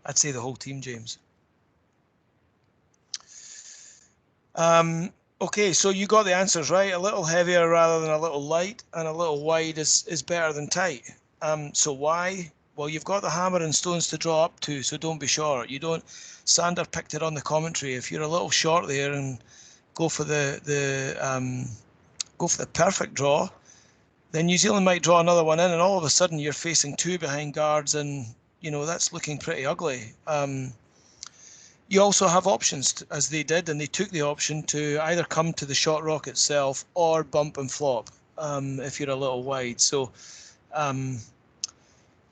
I'd say the whole team, James. Okay, so you got the answers right. A little heavier rather than a little light, and a little wide is better than tight. So why? Well, you've got the hammer and stones to draw up to, so don't be short. You don't. Sander picked it on the commentary. If you're a little short there and go for the perfect draw, then New Zealand might draw another one in, and all of a sudden you're facing 2 behind guards, and you know that's looking pretty ugly. You also have options, as they did, and they took the option to either come to the shot rock itself or bump and flop if you're a little wide. So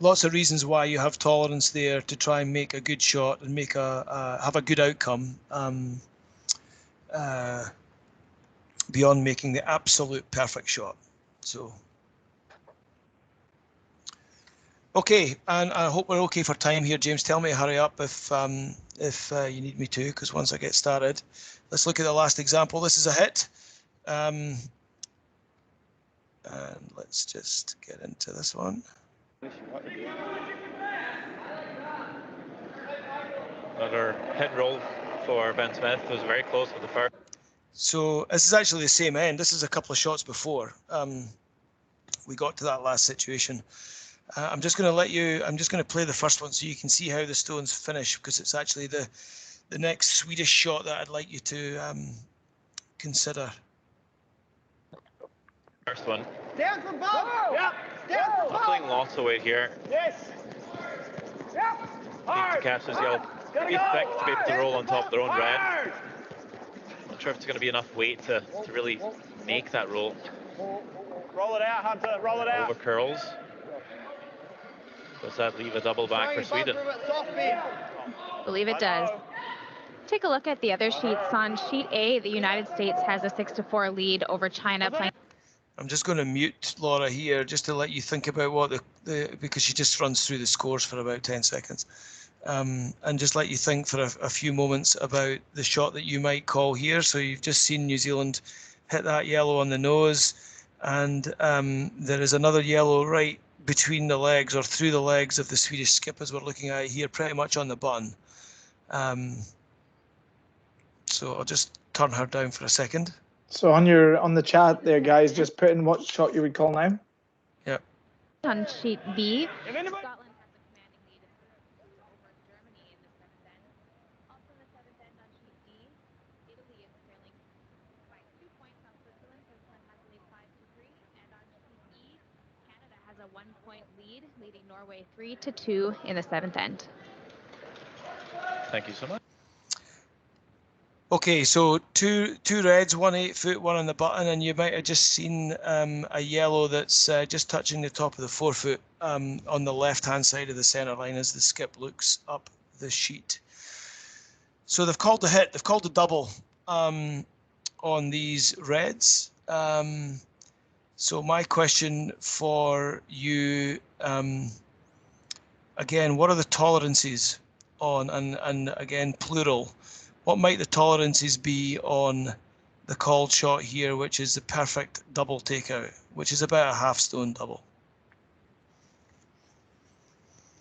lots of reasons why you have tolerance there to try and make a good shot and make have a good outcome beyond making the absolute perfect shot. So. Okay, and I hope we're okay for time here, James. Tell me to hurry up if you need me to, because once I get started, let's look at the last example. This is a hit, and let's just get into this one. Another hit roll for Ben Smith. It was very close with the first. So this is actually the same end. This is a couple of shots before we got to that last situation. I'm just going to play the first one so you can see how the stones finish, because it's actually the next Swedish shot that I'd like you to consider. First one. Down from bump! Yep! Down from bump! Pulling lots of weight here. Yes! Yep! Need to catch this yellow pretty thick to be able to roll on top of their own red. Not sure if it's going to be enough weight to really make that roll. Roll it out, Hunter. Roll it out. Over curls. Does that leave a double back for Sweden? I believe it does. Take a look at the other sheets. On sheet A, the United States has a 6-4 lead over China. I'm just going to mute Laura here just to let you think about what because she just runs through the scores for about 10 seconds. And just let you think for a few moments about the shot that you might call here. So you've just seen New Zealand hit that yellow on the nose, and there is another yellow right between the legs or through the legs of the Swedish skip as we're looking at it here, pretty much on the button. So I'll just turn her down for a second. So on the chat there, guys, just put in what shot you would call now. Yep. On sheet B, Scotland has a commanding lead over Germany in the 7th end. Also in the 7th end on sheet D, Italy is trailing by 2 points on Switzerland. Switzerland has a lead 5-3, and on sheet E, Canada has a 1-point lead, leading Norway 3-2 in the 7th end. Thank you so much. Okay, so two reds, 1 8-foot, one on the button, and you might have just seen a yellow that's just touching the top of the 4-foot on the left-hand side of the centre line as the skip looks up the sheet. So they've called the hit, they've called the double on these reds. So my question for you, again, what are the tolerances on, and again, plural, what might the tolerances be on the called shot here, which is the perfect double takeout, which is about a half-stone double?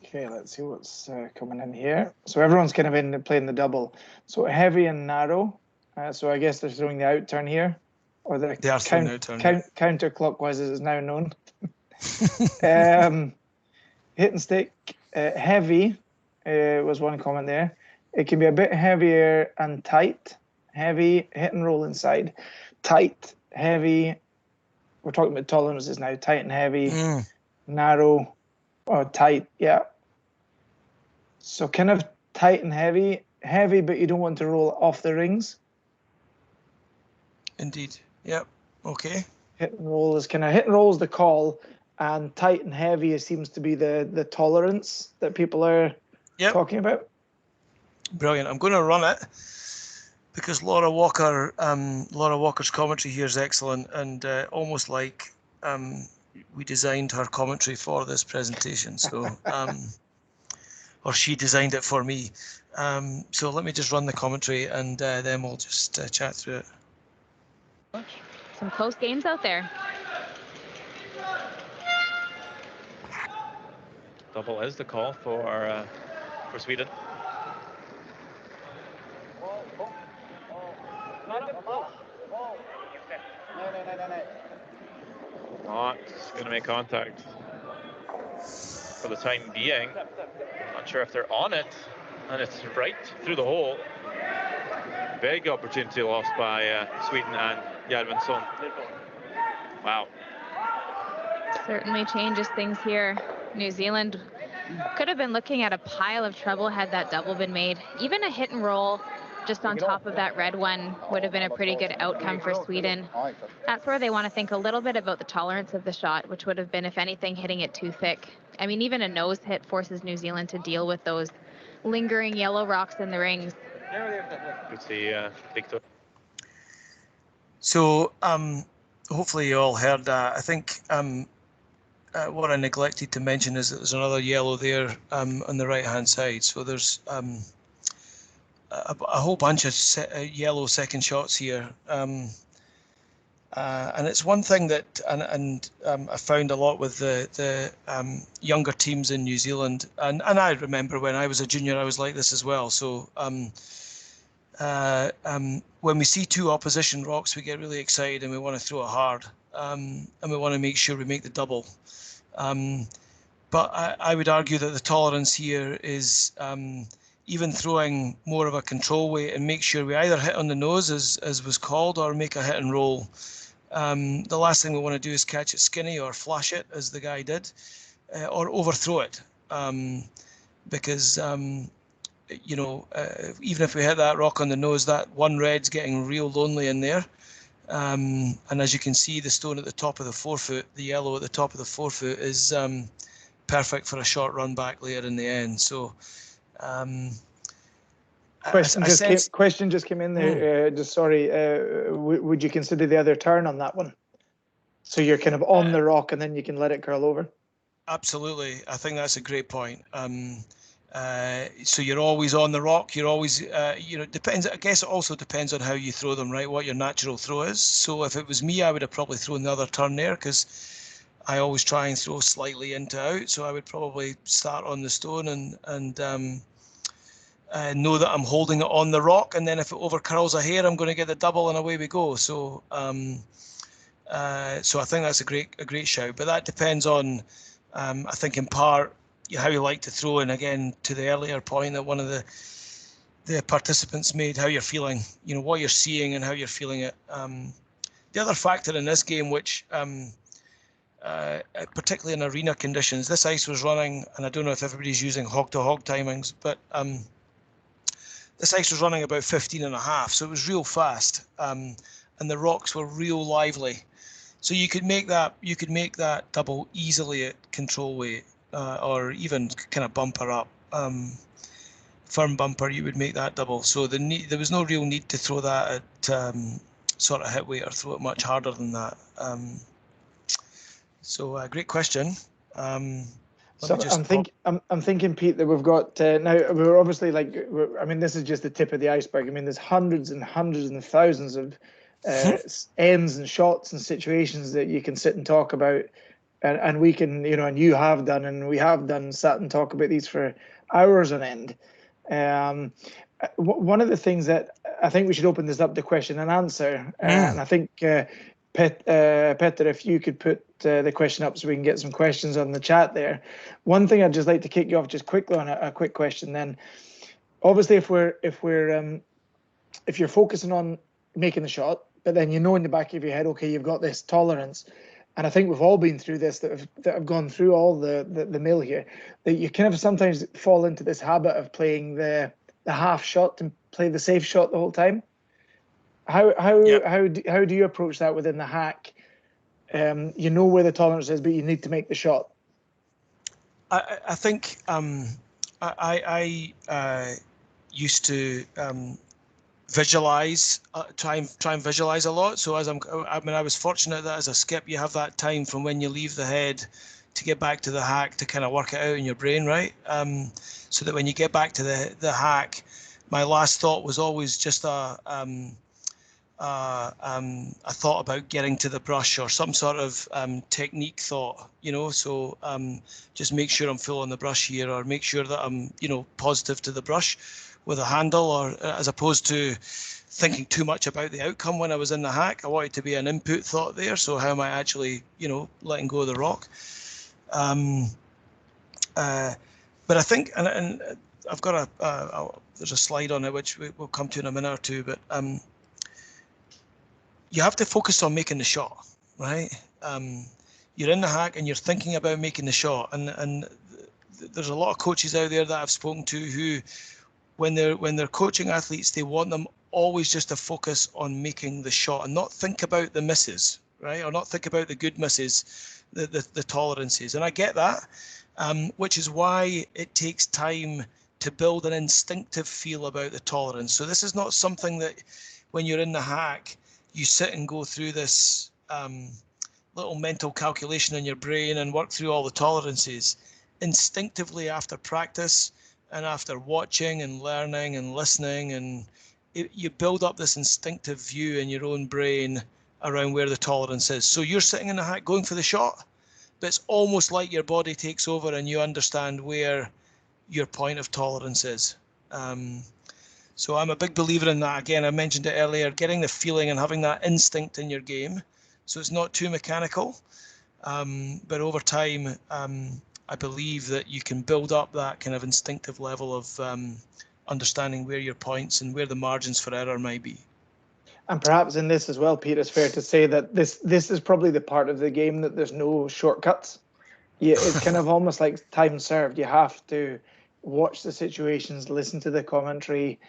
Okay, let's see what's coming in here. So everyone's kind of playing the double. So heavy and narrow. So I guess they're throwing the out turn here, or the counterclockwise as it's now known. hit and stick, heavy was one comment there. It can be a bit heavier and tight. Heavy, hit and roll inside. Tight, heavy. We're talking about tolerances now. Tight and heavy, narrow, or tight. Yeah. So kind of tight and heavy, but you don't want to roll off the rings. Indeed. Yep. Okay. Hit and roll is the call, and tight and heavy seems to be the tolerance that people are talking about. Brilliant. I'm going to run it because Laura Walker's commentary here is excellent, and almost like we designed her commentary for this presentation. So, or she designed it for me. So let me just run the commentary, and then we'll just chat through it. Some close games out there. Double is the call for Sweden. Not going to make contact for the time being. Not sure if they're on it, and it's right through the hole. Big opportunity lost by Sweden and Järvensson. Wow. Certainly changes things here. New Zealand could have been looking at a pile of trouble had that double been made. Even a hit and roll just on top of that red one would have been a pretty good outcome for Sweden. That's where they want to think a little bit about the tolerance of the shot, which would have been, if anything, hitting it too thick. I mean, even a nose hit forces New Zealand to deal with those lingering yellow rocks in the rings. Good to see Victor. So hopefully you all heard that. I think what I neglected to mention is that there's another yellow there on the right hand side. So there's a whole bunch of yellow second shots here. And it's one thing that, I found a lot with the younger teams in New Zealand, and I remember when I was a junior, I was like this as well. So when we see two opposition rocks, we get really excited and we want to throw it hard, and we want to make sure we make the double. But I would argue that the tolerance here is even throwing more of a control weight and make sure we either hit on the nose as was called, or make a hit and roll. The last thing we want to do is catch it skinny or flash it as the guy did, or overthrow it, because you know, even if we hit that rock on the nose, that one red's getting real lonely in there. And as you can see, the stone at the top of the forefoot, the yellow at the top of the forefoot, is perfect for a short run back later in the end. So question just came in there. Would you consider the other turn on that one? So you're kind of on the rock and then you can let it curl over? Absolutely. I think that's a great point. So you're always on the rock. You're always, you know, depends. I guess it also depends on how you throw them, right? What your natural throw is. So if it was me, I would have probably thrown the other turn there, because I always try and throw slightly into out. So I would probably start on the stone and know that I'm holding it on the rock, and then if it over curls a hair, I'm going to get the double, and away we go. So so I think that's a great shout. But that depends on, I think in part, how you like to throw, and again to the earlier point that one of the participants made, how you're feeling, you know, what you're seeing and how you're feeling it. The other factor in this game, which particularly in arena conditions, this ice was running, and I don't know if everybody's using hog-to-hog timings, but this ice was running about 15.5, so it was real fast, and the rocks were real lively. So you could make that double easily at control weight. Or even kind of bumper up, firm bumper, you would make that double. So there was no real need to throw that at sort of hit weight or throw it much harder than that. So great question. I'm thinking, Pete, that we've got now. We're obviously I mean, this is just the tip of the iceberg. I mean, there's hundreds and hundreds and thousands of ends and shots and situations that you can sit and talk about. And we can, you know, and you have done, and we have done, sat and talk about these for hours on end. One of the things that I think we should open this up to question and answer, and I think Petter, if you could put the question up so we can get some questions on the chat there. One thing I'd just like to kick you off just quickly on a quick question then. Obviously, if you're focusing on making the shot, but then you know in the back of your head, okay, you've got this tolerance, and I think we've all been through this that have gone through all the mill here, that you kind of sometimes fall into this habit of playing the half shot and play the safe shot the whole time. How do you approach that within the hack? You know where the tolerance is, but you need to make the shot. I think I used to visualize, try and visualize a lot. So I was fortunate that as a skip, you have that time from when you leave the head to get back to the hack to kind of work it out in your brain, right? So that when you get back to the hack, my last thought was always just a thought about getting to the brush or some sort of technique thought, so just make sure I'm full on the brush here, or make sure that I'm, positive to the brush with a handle, or as opposed to thinking too much about the outcome when I was in the hack. I wanted to be an input thought there. So how am I actually, letting go of the rock? But I think, and I've got there's a slide on it, which we'll come to in a minute or two, but you have to focus on making the shot, right? You're in the hack and you're thinking about making the shot, and there's a lot of coaches out there that I've spoken to who, when they're coaching athletes, they want them always just to focus on making the shot and not think about the misses, right? Or not think about the good misses, the tolerances. And I get that, which is why it takes time to build an instinctive feel about the tolerance. So this is not something that when you're in the hack, you sit and go through this little mental calculation in your brain and work through all the tolerances. Instinctively, after practice and after watching and learning and listening, and you build up this instinctive view in your own brain around where the tolerance is. So you're sitting in the hack going for the shot, but it's almost like your body takes over and you understand where your point of tolerance is. So I'm a big believer in that. Again, I mentioned it earlier, getting the feeling and having that instinct in your game. So it's not too mechanical, but over time, I believe that you can build up that kind of instinctive level of understanding where your points and where the margins for error might be. And perhaps in this as well, Peter, it's fair to say that this is probably the part of the game that there's no shortcuts. It's kind of almost like time served. You have to watch the situations, listen to the commentary,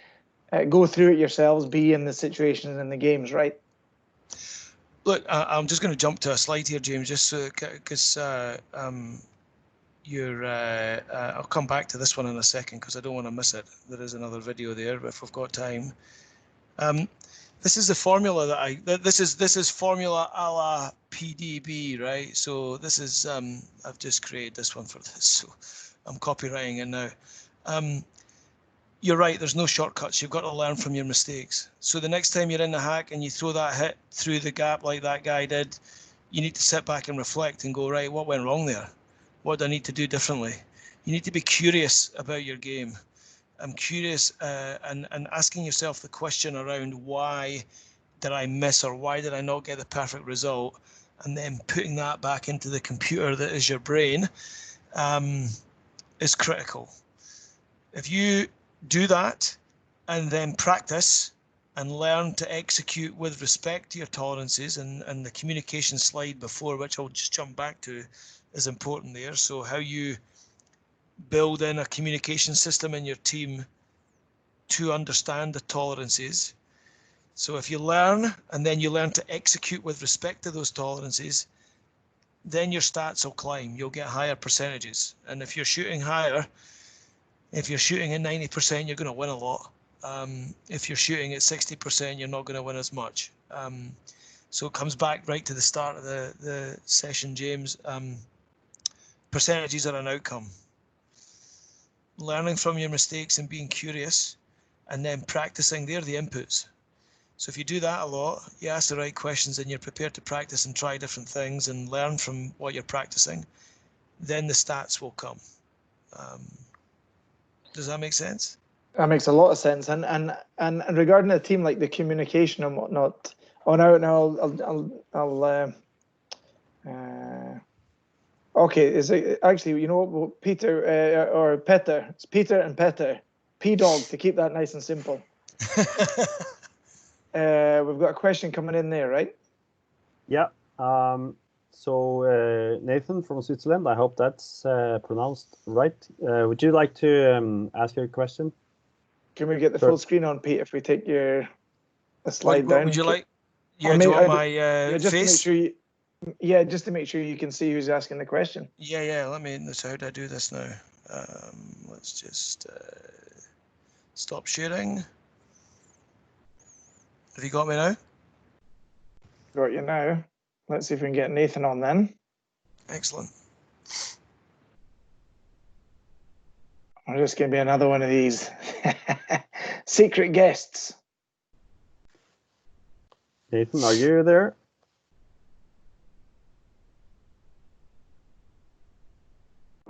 go through it yourselves, be in the situations in the games, right? Look, I'm just going to jump to a slide here, James, just because I'll come back to this one in a second because I don't want to miss it. There is another video there if we've got time. This is the formula that this is formula a la PDB, right? So this is I've just created this one for this, so I'm copywriting it now. You're right, there's no shortcuts. You've got to learn from your mistakes. So the next time you're in the hack and you throw that hit through the gap like that guy did, you need to sit back and reflect and go, right, what went wrong there? What do I need to do differently? You need to be curious about your game. I'm curious and asking yourself the question around why did I miss, or why did I not get the perfect result? And then putting that back into the computer that is your brain is critical. If you do that and then practice and learn to execute with respect to your tolerances, and the communication slide before, which I'll just jump back to, is important there. So how you build in a communication system in your team to understand the tolerances. So if you learn and then you learn to execute with respect to those tolerances, then your stats will climb. You'll get higher percentages. And if you're shooting higher, if you're shooting at 90%, you're going to win a lot. If you're shooting at 60%, you're not going to win as much. So it comes back right to the start of the session, James. Percentages are an outcome. Learning from your mistakes and being curious, and then practicing, they're the inputs. So if you do that a lot, you ask the right questions and you're prepared to practice and try different things and learn from what you're practicing, then the stats will come. Does that make sense? That makes a lot of sense. And regarding the team, like the communication and whatnot, Oh no, I'll okay, is it actually, you know what, Peter or Petter? It's Peter and Petter. P-Dog, to keep that nice and simple. We've got a question coming in there, right? Yeah. So Nathan from Switzerland, I hope that's pronounced right. Would you like to ask your question? Can we get the full screen on, Pete, if we take a slide what down? would you like? Or Yeah, do you want my just face? to make sure just to make sure you can see who's asking the question. Yeah. Let me. So how do I do this now? Let's just stop sharing. Have you got me now? Got you now. Let's see if we can get Nathan on then. Excellent. I'm just going to be another one of these secret guests. Nathan, are you there?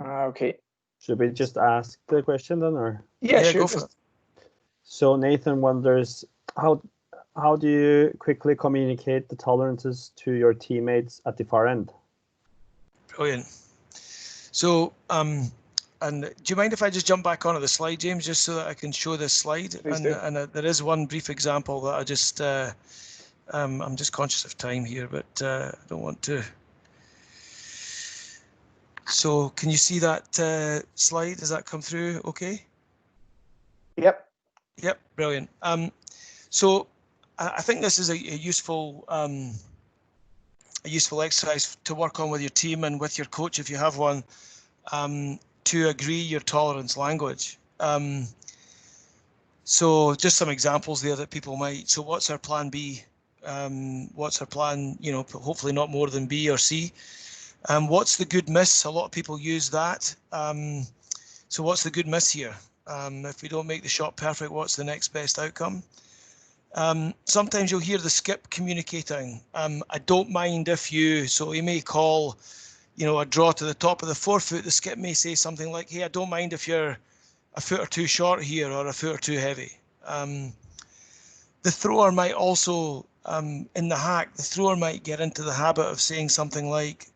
Okay. Should we just ask the question then, or? Yeah, sure. Go for it. So Nathan wonders, how do you quickly communicate the tolerances to your teammates at the far end? Brilliant. So, and do you mind if I just jump back onto the slide, James, just so that I can show this slide? Please do. And there is one brief example that I just, I'm just conscious of time here, but I don't want to. So can you see that slide? Does that come through okay? Yep. Yep, brilliant. So I think this is a useful exercise to work on with your team and with your coach if you have one, to agree your tolerance language. So just some examples there that people might. So what's our plan B? What's our plan? You know, hopefully not more than B or C. What's the good miss? A lot of people use that. So what's the good miss here? If we don't make the shot perfect, what's the next best outcome? Sometimes you'll hear the skip communicating. I don't mind if you, so he may call, you know, a draw to the top of the forefoot. The skip may say something like, hey, I don't mind if you're a foot or two short here or a foot or two heavy. The thrower might also, in the hack, the thrower might get into the habit of saying something like,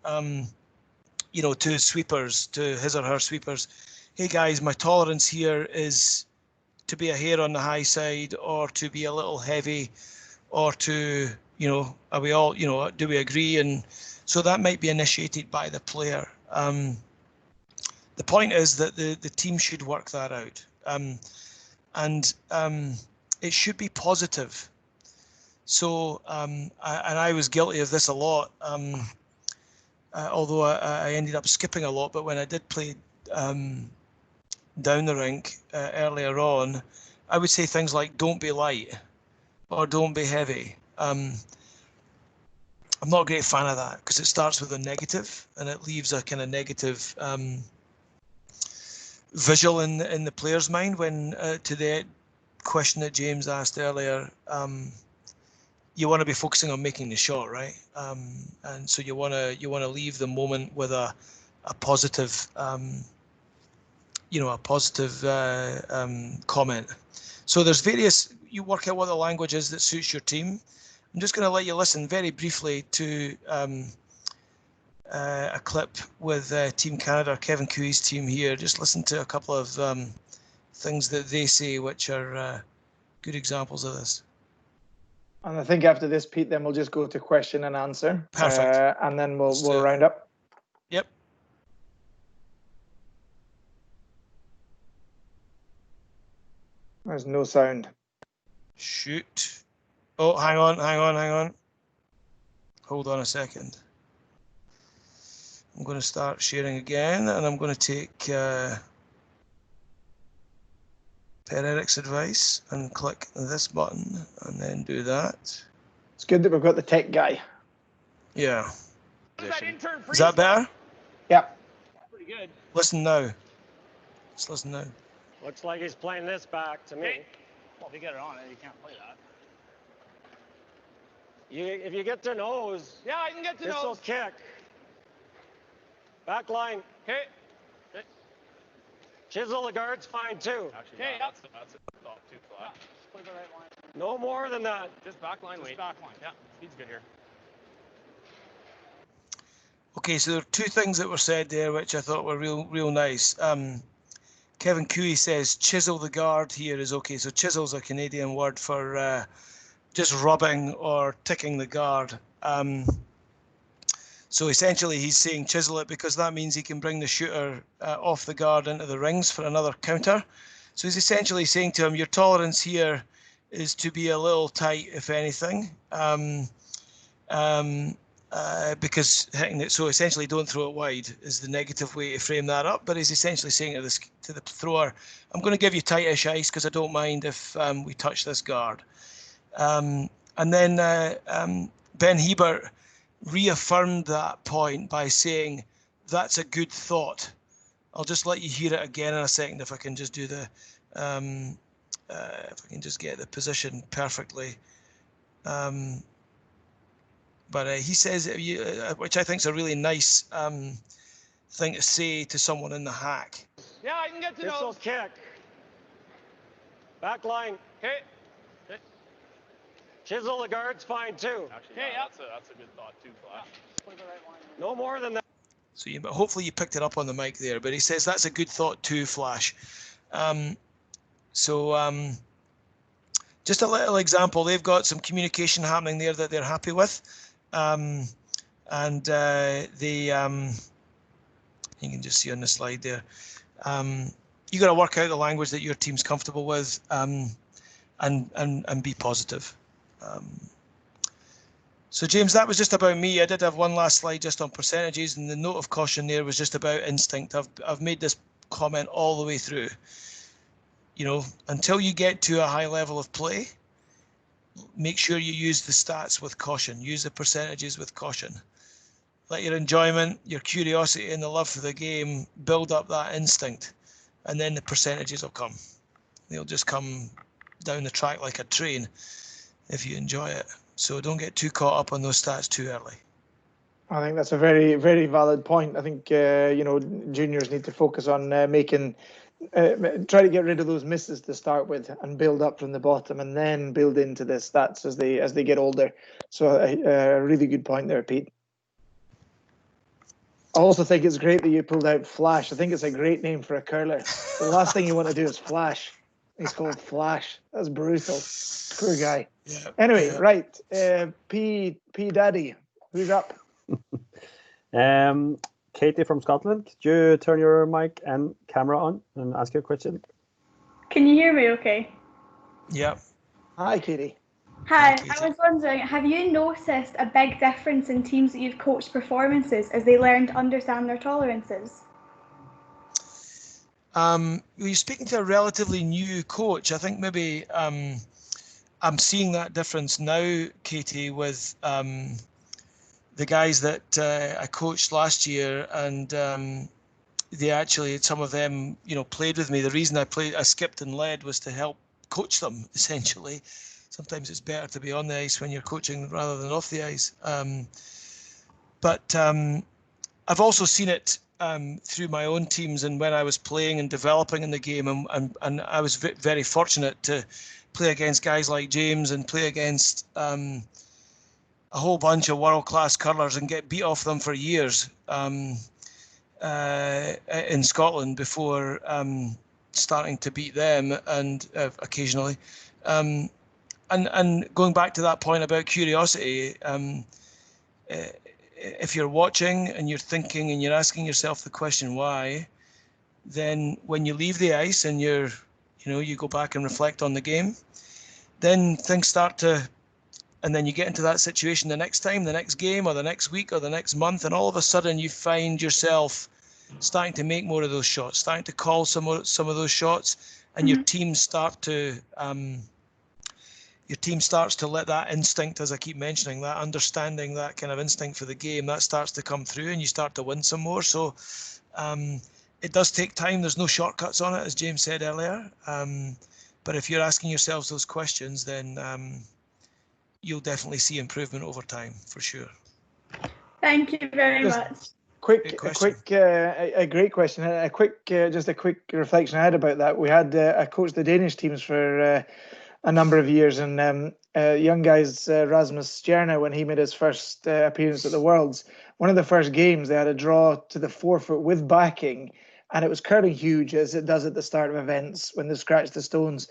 you know, to sweepers, to his or her sweepers, hey guys, my tolerance here is to be a hair on the high side or to be a little heavy or to, you know, are we all, you know, do we agree? And so that might be initiated by the player. The point is that the team should work that out. And it should be positive. So, and I was guilty of this a lot, although I ended up skipping a lot, but when I did play down the rink earlier on, I would say things like don't be light or don't be heavy. I'm not a great fan of that because it starts with a negative and it leaves a kind of negative visual in the player's mind. When to the question that James asked earlier, you want to be focusing on making the shot, right? And so you want to leave the moment with a positive you know, a positive comment. So there's various, you work out what the language is that suits your team. I'm just going to let you listen very briefly to a clip with Team Canada, Kevin Cooey's team here. Just listen to a couple of things that they say, which are good examples of this. And I think after this, Pete, then we'll just go to question and answer. Perfect. And then we'll round up. Yep. There's no sound. Shoot. Oh, hang on. Hold on a second. I'm going to start sharing again, and I'm going to take Per Eric's advice and click this button and then do that. It's good that we've got the tech guy. Yeah. Is that better? Yeah. Pretty good. Listen now. Let's listen now. Looks like he's playing this back to me. Well, if you get it on it, you can't play that. If you get to nose, Yeah, I can get to this will nose. kick. Back line. Okay. Chisel the guard's fine too. Actually, Okay, no, that's not too flat. Play the right line. No more than that. Just backline weight. Backline. Yeah, speed's good here. Okay, so there are two things that were said there which I thought were real nice. Kevin Cooey says chisel the guard here is okay. So chisel's a Canadian word for just rubbing or ticking the guard. So essentially he's saying chisel it because that means he can bring the shooter off the guard into the rings for another counter. So he's essentially saying to him, your tolerance here is to be a little tight, if anything. Because hitting it, so essentially don't throw it wide is the negative way to frame that up. But he's essentially saying to the thrower, I'm going to give you tightish ice because I don't mind if we touch this guard. And then Ben Hebert reaffirmed that point by saying, that's a good thought. I'll just let you hear it again in a second if I can just do the, if I can just get the position perfectly. But he says, which I think is a really nice thing to say to someone in the hack. Yeah, I can get to This'll nose. kick. Back line. Okay. Chisel the guard's fine too. Actually, Okay, yeah, yeah. that's a good thought too, Flash. No more than that. So hopefully you picked it up on the mic there, but he says that's a good thought too, Flash. Just a little example, they've got some communication happening there that they're happy with. You can just see on the slide there. You got to work out the language that your team's comfortable with, and be positive. So James, that was just about me. I did have one last slide just on percentages, and the note of caution there was just about instinct. I've made this comment all the way through. You know, until you get to a high level of play, make sure you use the stats with caution. Use the percentages with caution. Let your enjoyment, your curiosity and the love for the game build up that instinct, and then the percentages will come. They'll just come down the track like a train if you enjoy it. So don't get too caught up on those stats too early. I think that's a very, very valid point. I think, juniors need to focus on try to get rid of those misses to start with and build up from the bottom and then build into the stats as they get older. So a really good point there, Pete. I also think it's great that you pulled out Flash. I think it's a great name for a curler. The last thing you want to do is flash. He's called Flash. That's brutal. Poor guy. Yeah. Anyway, Yeah. right. P Daddy, who's up? Katie from Scotland, could you turn your mic and camera on and ask your question? Can you hear me okay? Yeah. Hi, Katie. Hi, Katie. I was wondering, have you noticed a big difference in teams that you've coached performances as they learn to understand their tolerances? You're speaking to a relatively new coach. I think maybe I'm seeing that difference now, Katie, with the guys that I coached last year, and they actually, some of them, played with me. The reason I skipped and led was to help coach them, essentially. Sometimes it's better to be on the ice when you're coaching rather than off the ice. But I've also seen it through my own teams and when I was playing and developing in the game, and I was very fortunate to play against guys like James and play against a whole bunch of world-class curlers and get beat off them for years in Scotland before starting to beat them and occasionally. And going back to that point about curiosity, if you're watching and you're thinking and you're asking yourself the question why, then when you leave the ice and you go back and reflect on the game, then things start to, and then you get into that situation the next time, the next game or the next week or the next month, and all of a sudden you find yourself starting to make more of those shots, starting to call some of those shots, and your team starts to let that instinct, as I keep mentioning, that understanding, that kind of instinct for the game, that starts to come through, and you start to win some more. So it does take time. There's no shortcuts on it, as James said earlier. But if you're asking yourselves those questions, then you'll definitely see improvement over time, for sure. Thank you very much. A great question. Just a quick reflection I had about that. We had I coached the Danish teams for a number of years. And young guys, Rasmus Stjerna, when he made his first appearance at the Worlds, one of the first games they had a draw to the 4-foot with backing, and it was curling huge as it does at the start of events when they scratch the stones.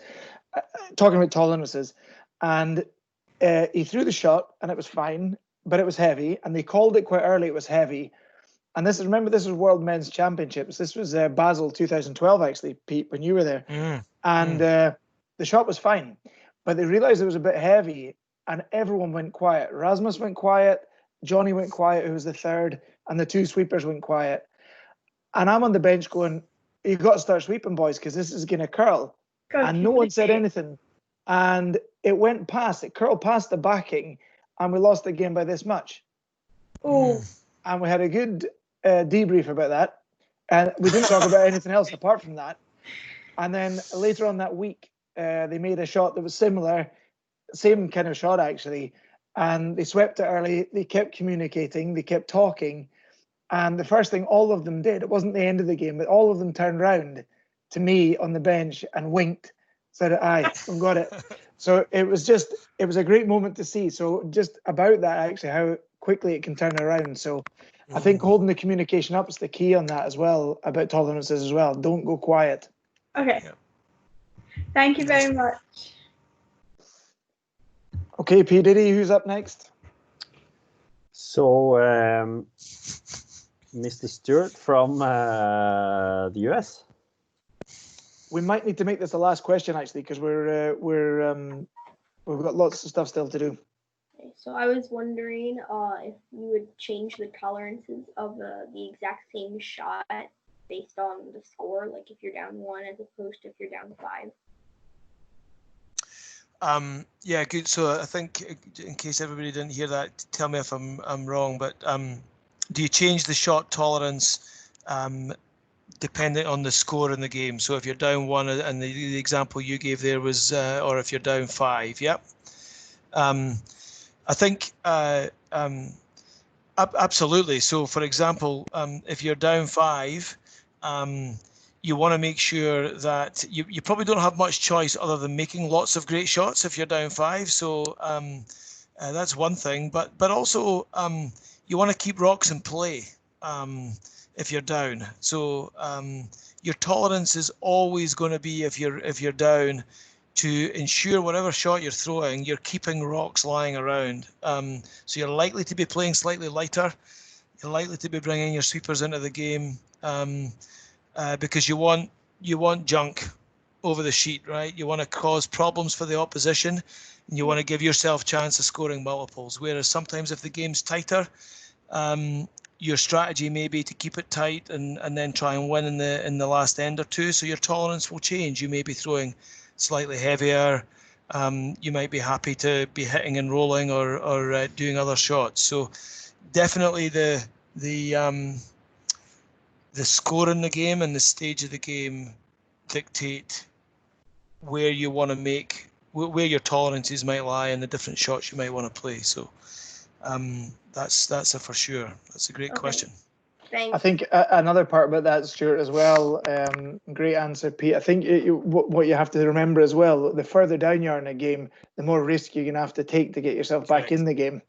Talking about tolerances, and he threw the shot and it was fine, but it was heavy, and they called it quite early. It was heavy. And this was World Men's Championships. This was Basel 2012, actually, Pete, when you were there. And the shot was fine, but they realized it was a bit heavy, and everyone went quiet. Rasmus went quiet, Johnny went quiet, who was the third, and the two sweepers went quiet. And I'm on the bench going, you've got to start sweeping, boys, because this is going to curl. And no one said anything. And it went past, it curled past the backing, and we lost the game by this much. Oh. And we had a good debrief about that. And we didn't talk about anything else apart from that. And then later on that week, they made a shot that was similar, same kind of shot actually. And they swept it early. They kept communicating. They kept talking. And the first thing all of them did, it wasn't the end of the game, but all of them turned round to me on the bench and winked, said, aye, we've got it. So it was a great moment to see. So just about that, actually, how quickly it can turn around. So I think holding the communication up is the key on that as well, about tolerances as well. Don't go quiet. Okay. Yeah. Thank you very much. Okay, P. Diddy, who's up next? So, Mr. Stewart from the US. We might need to make this the last question, actually, because we've got lots of stuff still to do. Okay, so I was wondering if you would change the tolerances of the exact same shot based on the score, like if you're down 1 as opposed to if you're down 5. Yeah, good. So I think, in case everybody didn't hear that, tell me if I'm wrong. But do you change the shot tolerance dependent on the score in the game? So if you're down 1, and the example you gave there was, or if you're down 5, yep. I think absolutely. So, for example, if you're down 5, you want to make sure that you probably don't have much choice other than making lots of great shots if you're down 5. So that's one thing. But also you want to keep rocks in play if you're down. So your tolerance is always going to be, if you're down, to ensure whatever shot you're throwing, you're keeping rocks lying around. So you're likely to be playing slightly lighter. You're likely to be bringing your sweepers into the game. Because you want junk over the sheet, right? You want to cause problems for the opposition, and you want to give yourself a chance of scoring multiples. Whereas sometimes if the game's tighter, your strategy may be to keep it tight and then try and win in the last end or two. So your tolerance will change. You may be throwing slightly heavier. You might be happy to be hitting and rolling or doing other shots. So definitely the score in the game and the stage of the game dictate where you want to where your tolerances might lie and the different shots you might want to play. So that's a for sure. That's a great question. Thanks. I think another part about that, Stuart, as well, great answer, Pete. I think what you have to remember as well, the further down you are in a game, the more risk you're going to have to take to get yourself back in the game.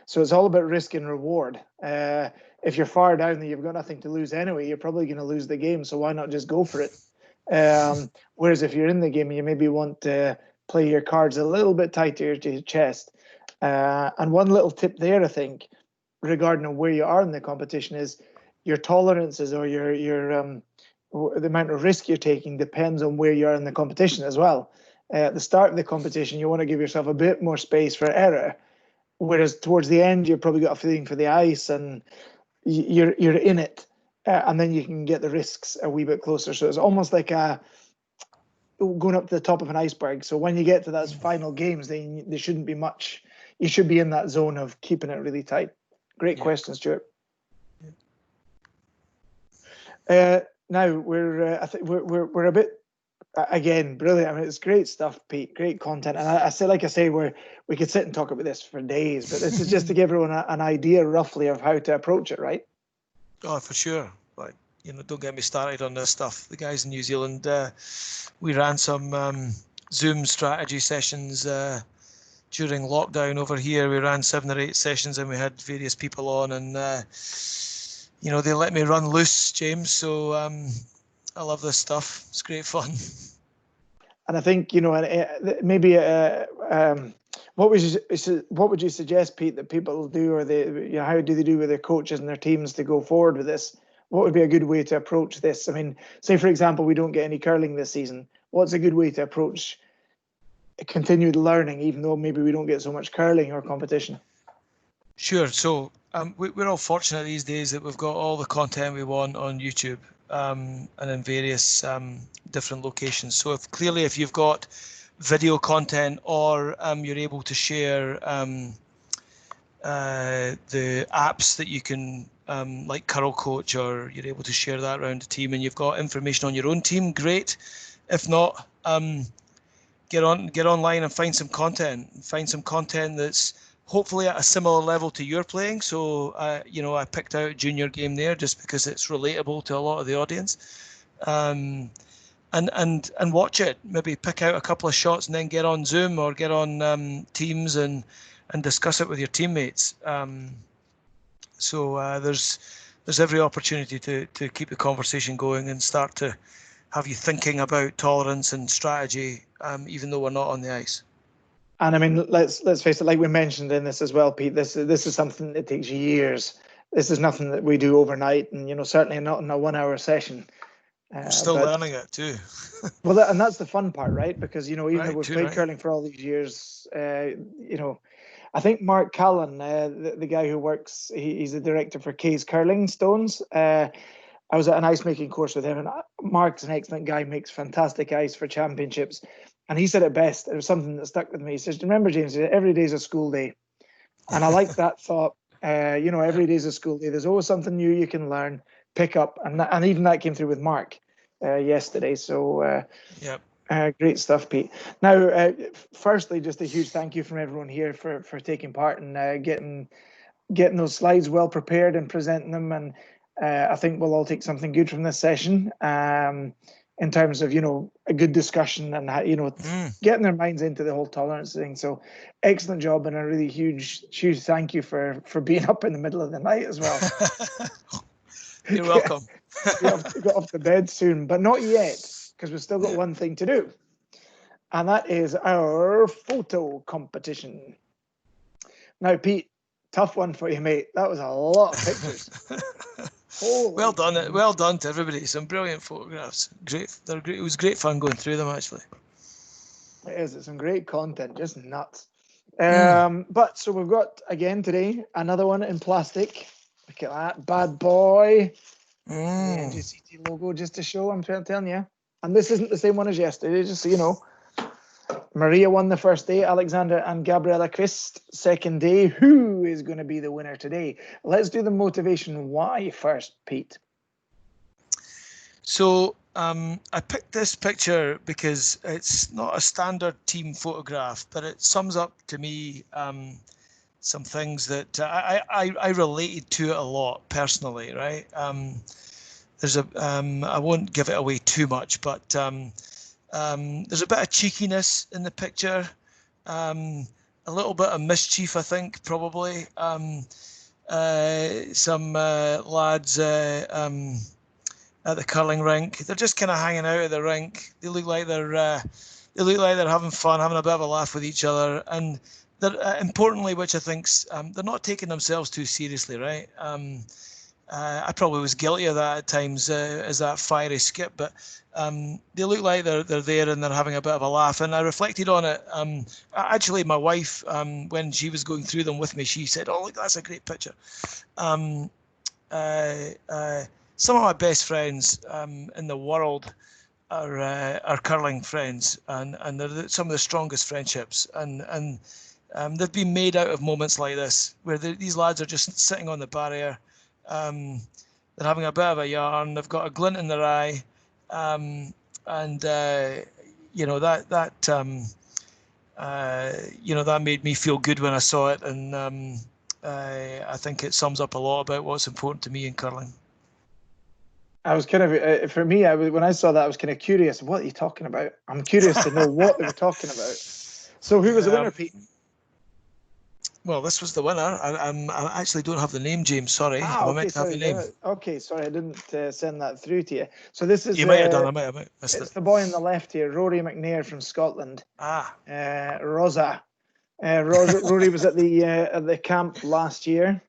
So it's all about risk and reward. If you're far down there, you've got nothing to lose anyway. You're probably going to lose the game, so why not just go for it? Whereas if you're in the game, you maybe want to play your cards a little bit tighter to your chest. And one little tip there, I think, regarding where you are in the competition is your tolerances or your the amount of risk you're taking depends on where you are in the competition as well. At the start of the competition, you want to give yourself a bit more space for error, whereas towards the end, you've probably got a feeling for the ice and you're in it, and then you can get the risks a wee bit closer. So it's almost like going up to the top of an iceberg. So when you get to those final games, then there shouldn't be much. You should be in that zone of keeping it really tight. Great question, Stuart. Now I think we're a bit, again, brilliant. I mean, it's great stuff, Pete. Great content, and I say we could sit and talk about this for days, but this is just to give everyone an idea roughly of how to approach it, right? Oh, for sure. Like, don't get me started on this stuff. The guys in New Zealand, we ran some Zoom strategy sessions during lockdown over here. We ran 7 or 8 sessions and we had various people on, and they let me run loose, James. So I love this stuff. It's great fun. And I think, maybe what would you suggest, Pete, that people do, or how do they do with their coaches and their teams to go forward with this? What would be a good way to approach this? I mean, say, for example, we don't get any curling this season. What's a good way to approach continued learning, even though maybe we don't get so much curling or competition? Sure. So we're all fortunate these days that we've got all the content we want on YouTube and in various different locations. So if you've got video content, or you're able to share the apps that you can, like Curl Coach, or you're able to share that around the team, and you've got information on your own team, great. If not, get online and find some content. Find some content that's hopefully at a similar level to your playing. So I picked out a junior game there just because it's relatable to a lot of the audience. And watch it. Maybe pick out a couple of shots and then get on Zoom or get on Teams and discuss it with your teammates. So there's every opportunity to keep the conversation going and start to have you thinking about tolerance and strategy, even though we're not on the ice. And I mean, let's face it, like we mentioned in this as well, Pete, this is something that takes years. This is nothing that we do overnight, and certainly not in a 1 hour session. I'm still learning it too. Well, and that's the fun part, right? Because even though we've played curling for all these years, I think Mark Callan, the guy who works, he's the director for Kay's Curling Stones. I was at an ice making course with him, and Mark's an excellent guy, makes fantastic ice for championships. And he said it best. It was something that stuck with me. He says, "Remember, James, every day is a school day." And I like that thought. Every day is a school day. There's always something new you can learn, pick up, and even that came through with Mark yesterday. So great stuff, Pete. Now, firstly, just a huge thank you from everyone here for taking part and getting those slides well prepared and presenting them. And I think we'll all take something good from this session in terms of a good discussion and getting their minds into the whole tolerance thing. So excellent job, and a really huge thank you for being up in the middle of the night as well. You're welcome. Got off to bed soon, but not yet, because we've still got one thing to do, and that is our photo competition. Now, Pete, tough one for you, mate. That was a lot of pictures. Well done to everybody. Some brilliant photographs. Great. They're great. It was great fun going through them, actually. It is. It's some great content. Just nuts. But so we've got again today another one in plastic. Look at that bad boy. The NGCT logo, just to show. I'm telling you. And this isn't the same one as yesterday, just so you know. Maria won the first day, Alexander and Gabriella Christ second day. Who is going to be the winner today? Let's do the motivation why first, Pete. So I picked this picture because it's not a standard team photograph, but it sums up to me some things that I related to it a lot personally, right? There's I won't give it away too much, but there's a bit of cheekiness in the picture, a little bit of mischief, I think, probably. Some lads at the curling rink, they're just kind of hanging out at the rink. They look like they're having fun, having a bit of a laugh with each other, and they're importantly, which I think's they're not taking themselves too seriously, right? I probably was guilty of that at times as that fiery skip, but they look like they're there and they're having a bit of a laugh. And I reflected on it. Actually, my wife, when she was going through them with me, she said, "Oh, look, that's a great picture." Some of my best friends in the world are curling friends, and they're some of the strongest friendships. And they've been made out of moments like this, where these lads are just sitting on the barrier. They're having a bit of a yarn. They've got a glint in their eye, and that made me feel good when I saw it, and I think it sums up a lot about what's important to me in curling. I was kind of, for me, when I saw that, I was kind of curious. What are you talking about? I'm curious to know what they were talking about. So who was the winner, Pete? Well, this was the winner. I actually don't have the name, James. Sorry. I meant to have the name. Okay, sorry, I didn't send that through to you. So this is. You might have done. I might have missed it. It's the boy on the left here, Rory McNair from Scotland. Rosa. Rory was at the camp last year.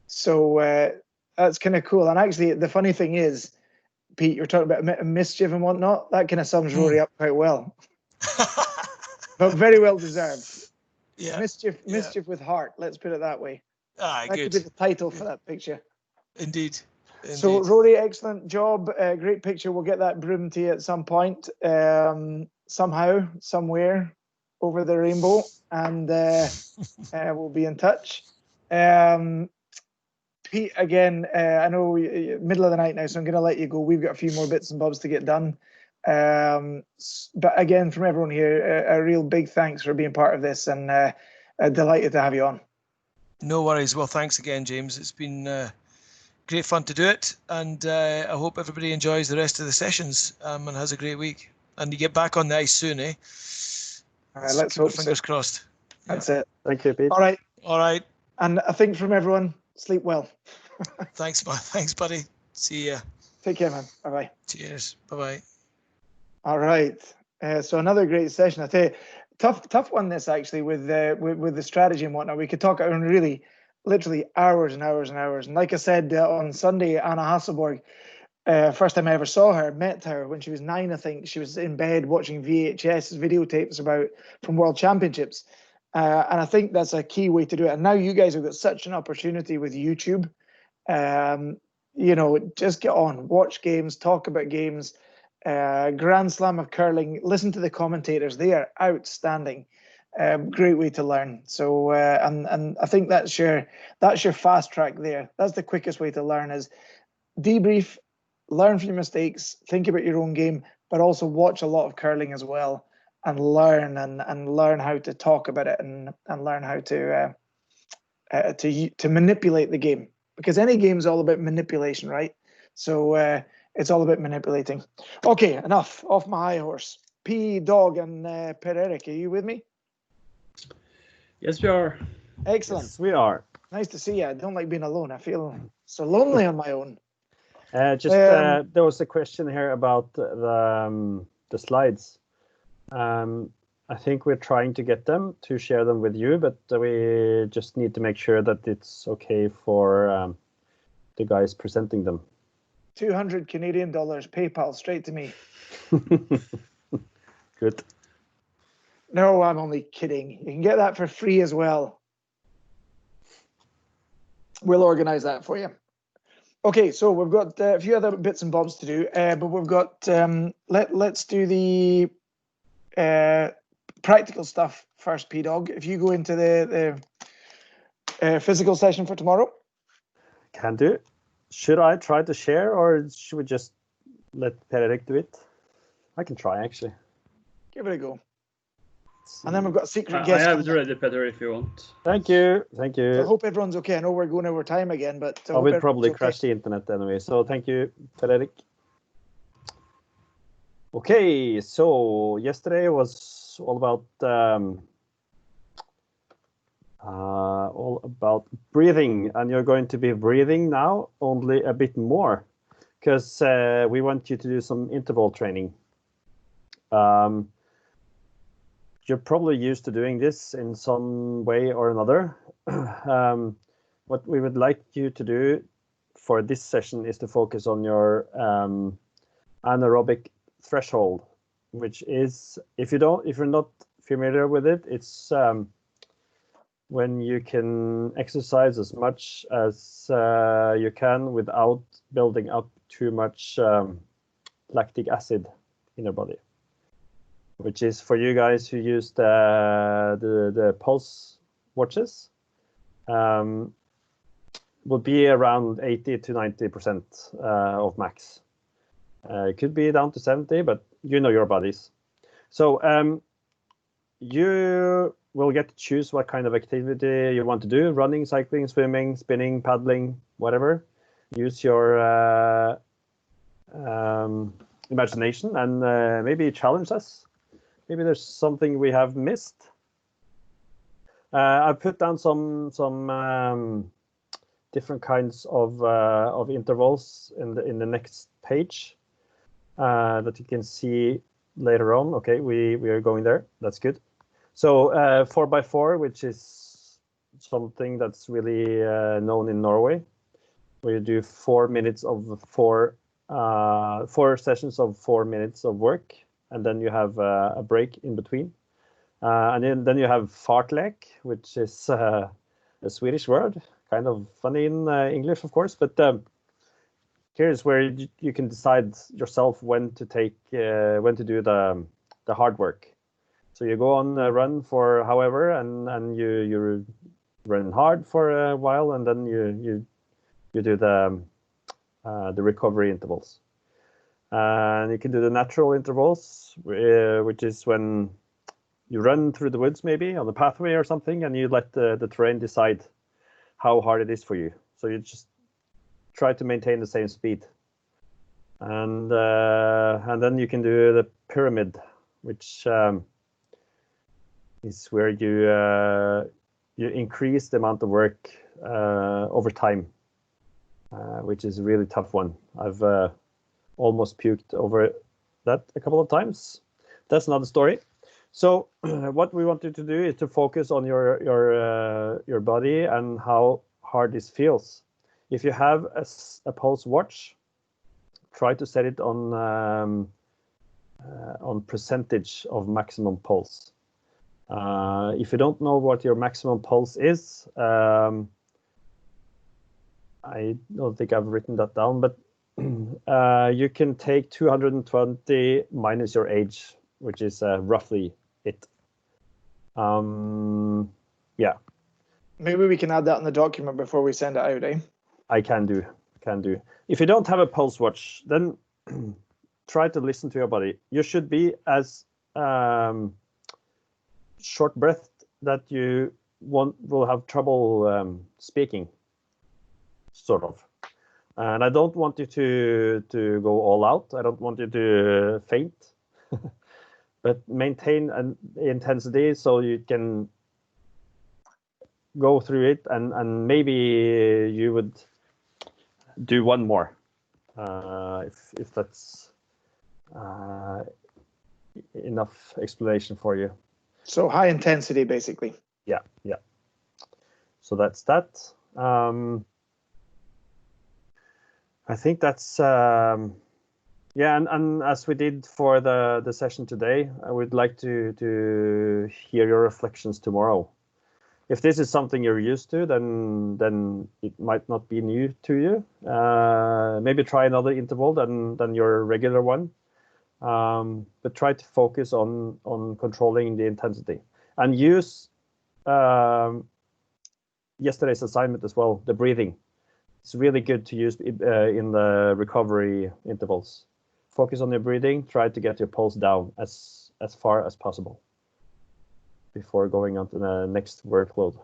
So that's kind of cool. And actually, the funny thing is, Pete, you're talking about mischief and whatnot. That kind of sums Rory up quite well. But very well deserved. Yeah. Mischief with heart. Let's put it that way. That could be the title for that picture. Indeed. So Rory, excellent job. Great picture. We'll get that broom to you at some point, somehow, somewhere over the rainbow, and we'll be in touch. Pete, again, I know middle of the night now, so I'm going to let you go. We've got a few more bits and bobs to get done. But again, from everyone here, a real big thanks for being part of this, and delighted to have you on. No worries. Well, thanks again, James. It's been great fun to do it, and I hope everybody enjoys the rest of the sessions and has a great week. And you get back on the ice soon, eh? Let's hope. Fingers crossed. That's it. Thank you, Pete. All right. All right. And I think from everyone, sleep well. Thanks, buddy. See ya. Take care, man. Bye-bye. Cheers. Bye-bye. All right. So another great session. I tell you, tough one this actually with the strategy and whatnot. We could talk on really, literally hours and hours and hours. And like I said on Sunday, Anna Hasselborg, first time I ever saw her, met her when she was 9, I think. She was in bed watching VHS videotapes from World Championships. And I think that's a key way to do it. And now you guys have got such an opportunity with YouTube. Just get on, watch games, talk about games. Grand Slam of curling. Listen to the commentators; they are outstanding. Great way to learn. So, and I think that's your fast track there. That's the quickest way to learn: is debrief, learn from your mistakes, think about your own game, but also watch a lot of curling as well, and learn and learn how to talk about it and learn how to manipulate the game, because any game is all about manipulation, right? So. It's all about manipulating. Okay, enough. Off my high horse. P Dog and Per Erik, are you with me? Yes, we are. Excellent. Yes, we are. Nice to see you. I don't like being alone. I feel so lonely on my own. There was a question here about the slides. I think we're trying to get them to share them with you, but we just need to make sure that it's okay for the guys presenting them. 200 Canadian dollars, PayPal, straight to me. Good. No, I'm only kidding. You can get that for free as well. We'll organize that for you. Okay, so we've got a few other bits and bobs to do, but we've got, let's do the practical stuff first, P-Dog. If you go into the physical session for tomorrow. Can do. Should I try to share, or should we just let Per Erik do it? I can try, actually. Give it a go. And then we've got a secret guest. I have it ready, Peter, if you want. Thank you. Thank you. So I hope everyone's okay. I know we're going over time again, but I will probably crash the internet anyway. So thank you, Per Erik. Okay, so yesterday was all about breathing, and you're going to be breathing now only a bit more, because we want you to do some interval training. You're probably used to doing this in some way or another. What we would like you to do for this session is to focus on your anaerobic threshold, which is, if you're not familiar with it, it's when you can exercise as much as you can without building up too much lactic acid in your body, which is for you guys who use the pulse watches, will be around 80 to 90% of max. It could be down to 70, but you know your bodies. So you will get to choose what kind of activity you want to do: running, cycling, swimming, spinning, paddling, whatever. use your imagination and maybe challenge us. Maybe there's something we have missed. I've put down some different kinds of intervals in the next page that you can see later on. Okay, we are going there. That's good. So 4x4, which is something that's really known in Norway, where you do 4 minutes of four sessions of 4 minutes of work, and then you have a break in between. And then you have fartlek, which is a Swedish word, kind of funny in English, of course, but here's where you can decide yourself when to do the hard work. So you go on a run for however, and you run hard for a while, and then you do the recovery intervals. And you can do the natural intervals, which is when you run through the woods, maybe on the pathway or something, and you let the terrain decide how hard it is for you. So you just try to maintain the same speed. And then you can do the pyramid, which is where you increase the amount of work over time, which is a really tough one. I've almost puked over that a couple of times. That's another story. So what we wanted to do is to focus on your body and how hard this feels. If you have a pulse watch, try to set it on percentage of maximum pulse. If you don't know what your maximum pulse is, I don't think I've written that down, but you can take 220 minus your age, which is roughly it. Yeah. Maybe we can add that in the document before we send it out, eh? I can do. If you don't have a pulse watch, then try to listen to your body. You should be as short breathed that you will have trouble speaking, sort of. And I don't want you to go all out. I don't want you to faint. But maintain an intensity so you can go through it, and maybe you would do one more if that's enough explanation for you. So high intensity, basically. Yeah. So that's that. I think that's yeah, and as we did for the session today, I would like to hear your reflections tomorrow. If this is something you're used to, then it might not be new to you. Maybe try another interval than your regular one, but try to focus on controlling the intensity and use yesterday's assignment as well, the breathing. It's really good to use in the recovery intervals. Focus on your breathing. Try to get your pulse down as far as possible before going on to the next workload.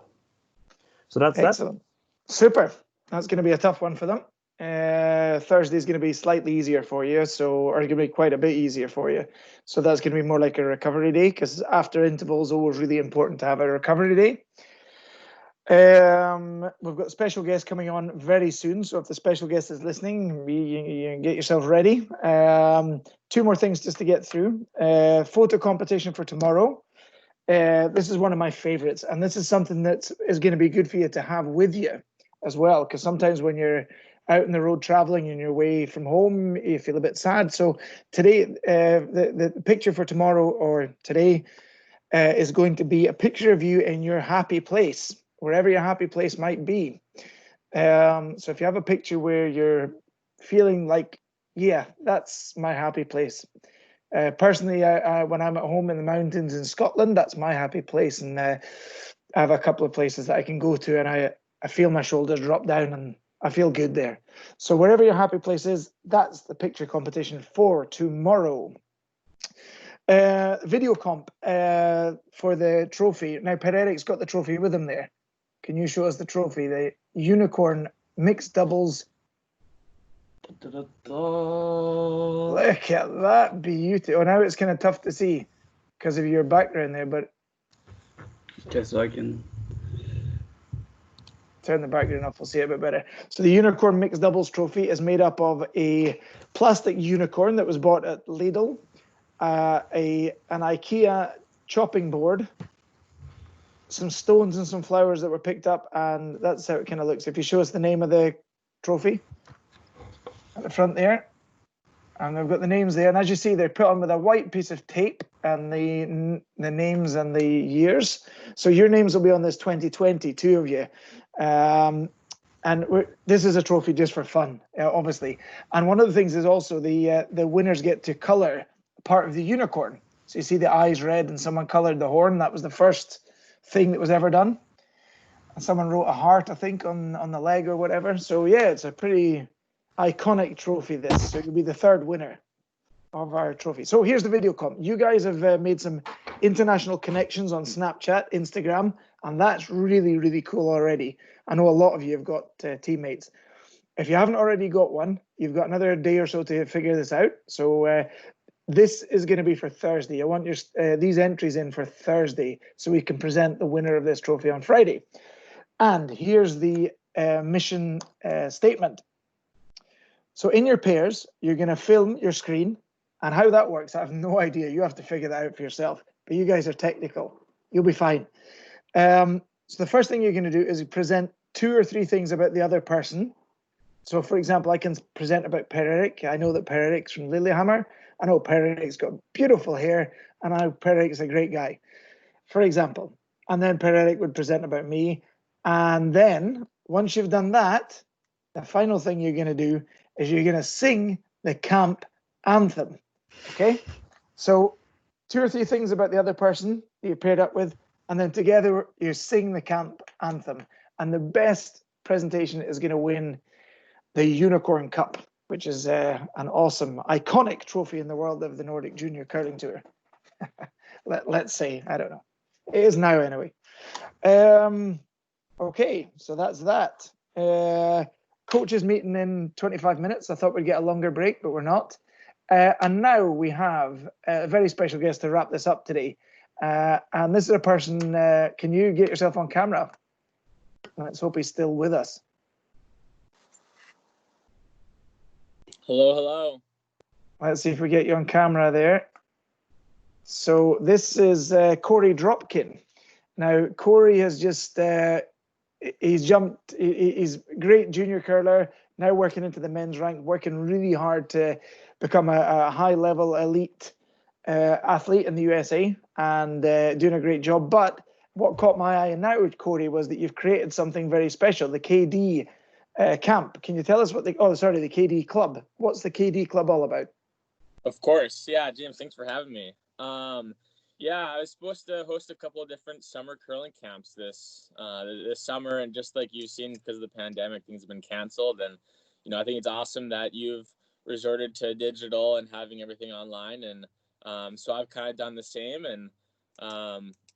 So that's excellent. Super. That's going to be a tough one for them. Thursday is going to be slightly easier for you, or going to be quite a bit easier for you. So that's going to be more like a recovery day, because after intervals, always really important to have a recovery day. We've got a special guest coming on very soon, so if the special guest is listening, you get yourself ready. 2 more things just to get through. Photo competition for tomorrow. This is one of my favorites, and this is something that is going to be good for you to have with you as well, because sometimes when you're out on the road traveling and you're away from home, you feel a bit sad. So today, the picture for tomorrow or today is going to be a picture of you in your happy place, wherever your happy place might be. So if you have a picture where you're feeling like, yeah, that's my happy place. Personally, when I'm at home in the mountains in Scotland, that's my happy place. And I have a couple of places that I can go to, and I feel my shoulders drop down and I feel good there. So wherever your happy place is, that's the picture competition for tomorrow. Video comp for the trophy. Now, Per-Erik's got the trophy with him there. Can you show us the trophy? The unicorn mixed doubles Look at that beauty. Oh, now it's kind of tough to see because of your background there, but Okay, so I can turn the background off, we'll see it a bit better. So the Unicorn Mixed Doubles Trophy is made up of a plastic unicorn that was bought at Lidl, an IKEA chopping board, some stones and some flowers that were picked up, and that's how it kind of looks. If you show us the name of the trophy at the front there, and they've got the names there, and as you see, they're put on with a white piece of tape and the names and the years. So your names will be on this 2020, two of you. This is a trophy just for fun, obviously. And one of the things is also the winners get to colour part of the unicorn. So you see the eyes red and someone coloured the horn. That was the first thing that was ever done. And someone wrote a heart, I think, on the leg or whatever. So yeah, it's a pretty iconic trophy, this. So you'll be the third winner of our trophy. So here's the video comp. You guys have made some international connections on Snapchat, Instagram, and that's really, really cool already. I know a lot of you have got teammates. If you haven't already got one, you've got another day or so to figure this out. So this is going to be for Thursday. I want these entries in for Thursday so we can present the winner of this trophy on Friday. And here's the mission statement. So in your pairs, you're going to film your screen. And how that works, I have no idea. You have to figure that out for yourself. But you guys are technical. You'll be fine. So the first thing you're going to do is present 2 or 3 things about the other person. So, for example, I can present about Per-Erik. I know that Per-Erik's from Lillehammer. I know Per-Erik's got beautiful hair. And I know Per-Erik's a great guy, for example. And then Per-Erik would present about me. And then, once you've done that, the final thing you're going to do is you're going to sing the camp anthem. Okay? So 2 or 3 things about the other person that you're paired up with, and then together you sing the camp anthem. And the best presentation is going to win the Unicorn Cup, which is an awesome, iconic trophy in the world of the Nordic Junior Curling Tour. Let's say, I don't know. It is now anyway. Okay, so that's that. Coaches meeting in 25 minutes. I thought we'd get a longer break, but we're not. And now we have a very special guest to wrap this up today. And this is a person, can you get yourself on camera? Let's hope he's still with us. Hello, hello. Let's see if we get you on camera there. So this is Corey Dropkin. Now, Corey has just, he's jumped, he's a great junior curler, now working into the men's rank, working really hard to become a high-level elite athlete in the USA and doing a great job. But what caught my eye now, Corey, was that you've created something very special, the KD camp. Can you tell us what the KD club. What's the KD club all about? Of course. Yeah, James, thanks for having me. Yeah, I was supposed to host a couple of different summer curling camps this summer, and just like you've seen, because of the pandemic, things have been canceled. And I think it's awesome that you've resorted to digital and having everything online. And so I've kind of done the same, and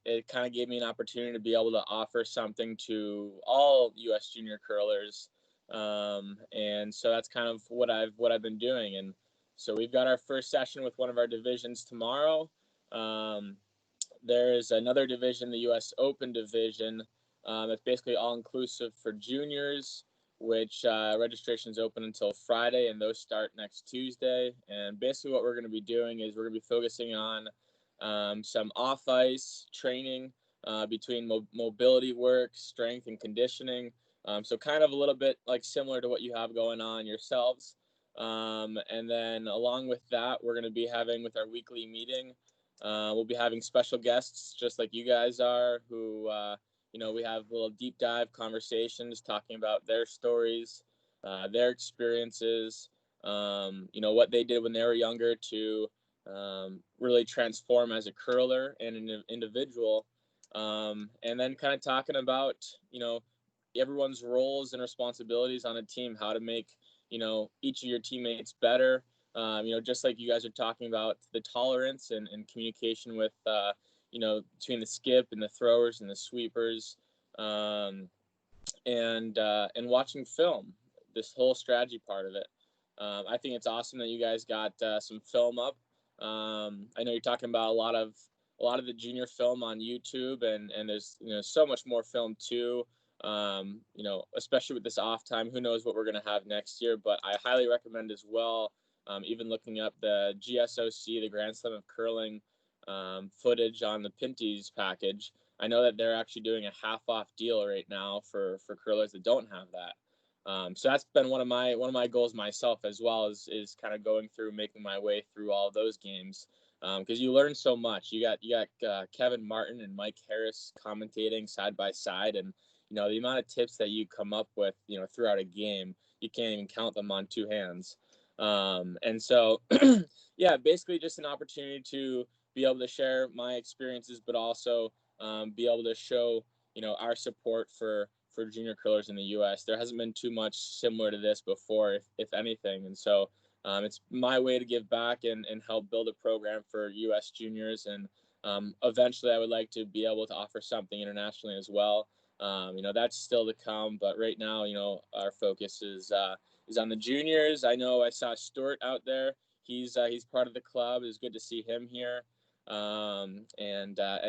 it kind of gave me an opportunity to be able to offer something to all U.S. junior curlers. And so that's kind of what I've been doing. And so we've got our first session with one of our divisions tomorrow. There is another division, the U.S. Open division, that's basically all-inclusive for juniors, which registration is open until Friday, and those start next Tuesday. And basically what we're going to be doing is we're going to be focusing on some off-ice training between mobility work, strength, and conditioning. So kind of a little bit like similar to what you have going on yourselves. And then along with that, we're going to be having with our weekly meeting, we'll be having special guests just like you guys are, who, we have little deep dive conversations talking about their stories, their experiences, what they did when they were younger to really transform as a curler and an individual. And then kind of talking about, everyone's roles and responsibilities on a team, how to make, each of your teammates better. Just like you guys are talking about the tolerance and communication with, between the skip and the throwers and the sweepers, and watching film, this whole strategy part of it. I think it's awesome that you guys got some film up. I know you're talking about a lot of the junior film on YouTube, and there's so much more film too. Especially with this off time, who knows what we're going to have next year, but I highly recommend as well, even looking up the GSOC, the Grand Slam of Curling footage on the Pinty's package. I know that they're actually doing a half-off deal right now for curlers that don't have that. So that's been one of my goals myself as well, is kind of going through, making my way through all of those games, because you learn so much. You got Kevin Martin and Mike Harris commentating side by side, and the amount of tips that you come up with throughout a game, you can't even count them on two hands. And so yeah, basically just an opportunity to be able to share my experiences, but also be able to show our support for junior curlers in the U.S. There hasn't been too much similar to this before, if anything, and so it's my way to give back and help build a program for U.S. juniors, and eventually I would like to be able to offer something internationally as well. That's still to come, but right now, our focus is on the juniors. I know I saw Stuart out there. He's part of the club. It's good to see him here. And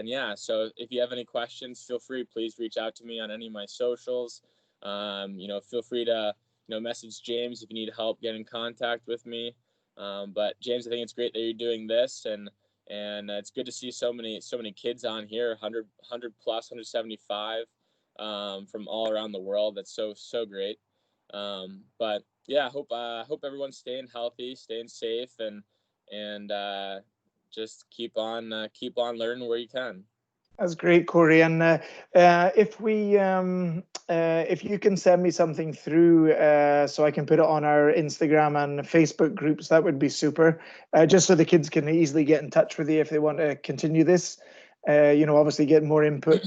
yeah, so if you have any questions, feel free, please reach out to me on any of my socials. Feel free to, message James if you need help getting in contact with me. But James, I think it's great that you're doing this, and it's good to see so many kids on here, 100 plus, 175, from all around the world. That's so great. But yeah, hope everyone's staying healthy, staying safe, and just keep on learning where you can. That's great, Corey. And if you can send me something through so I can put it on our Instagram and Facebook groups, that would be super. Just so the kids can easily get in touch with you if they want to continue this. Obviously get more input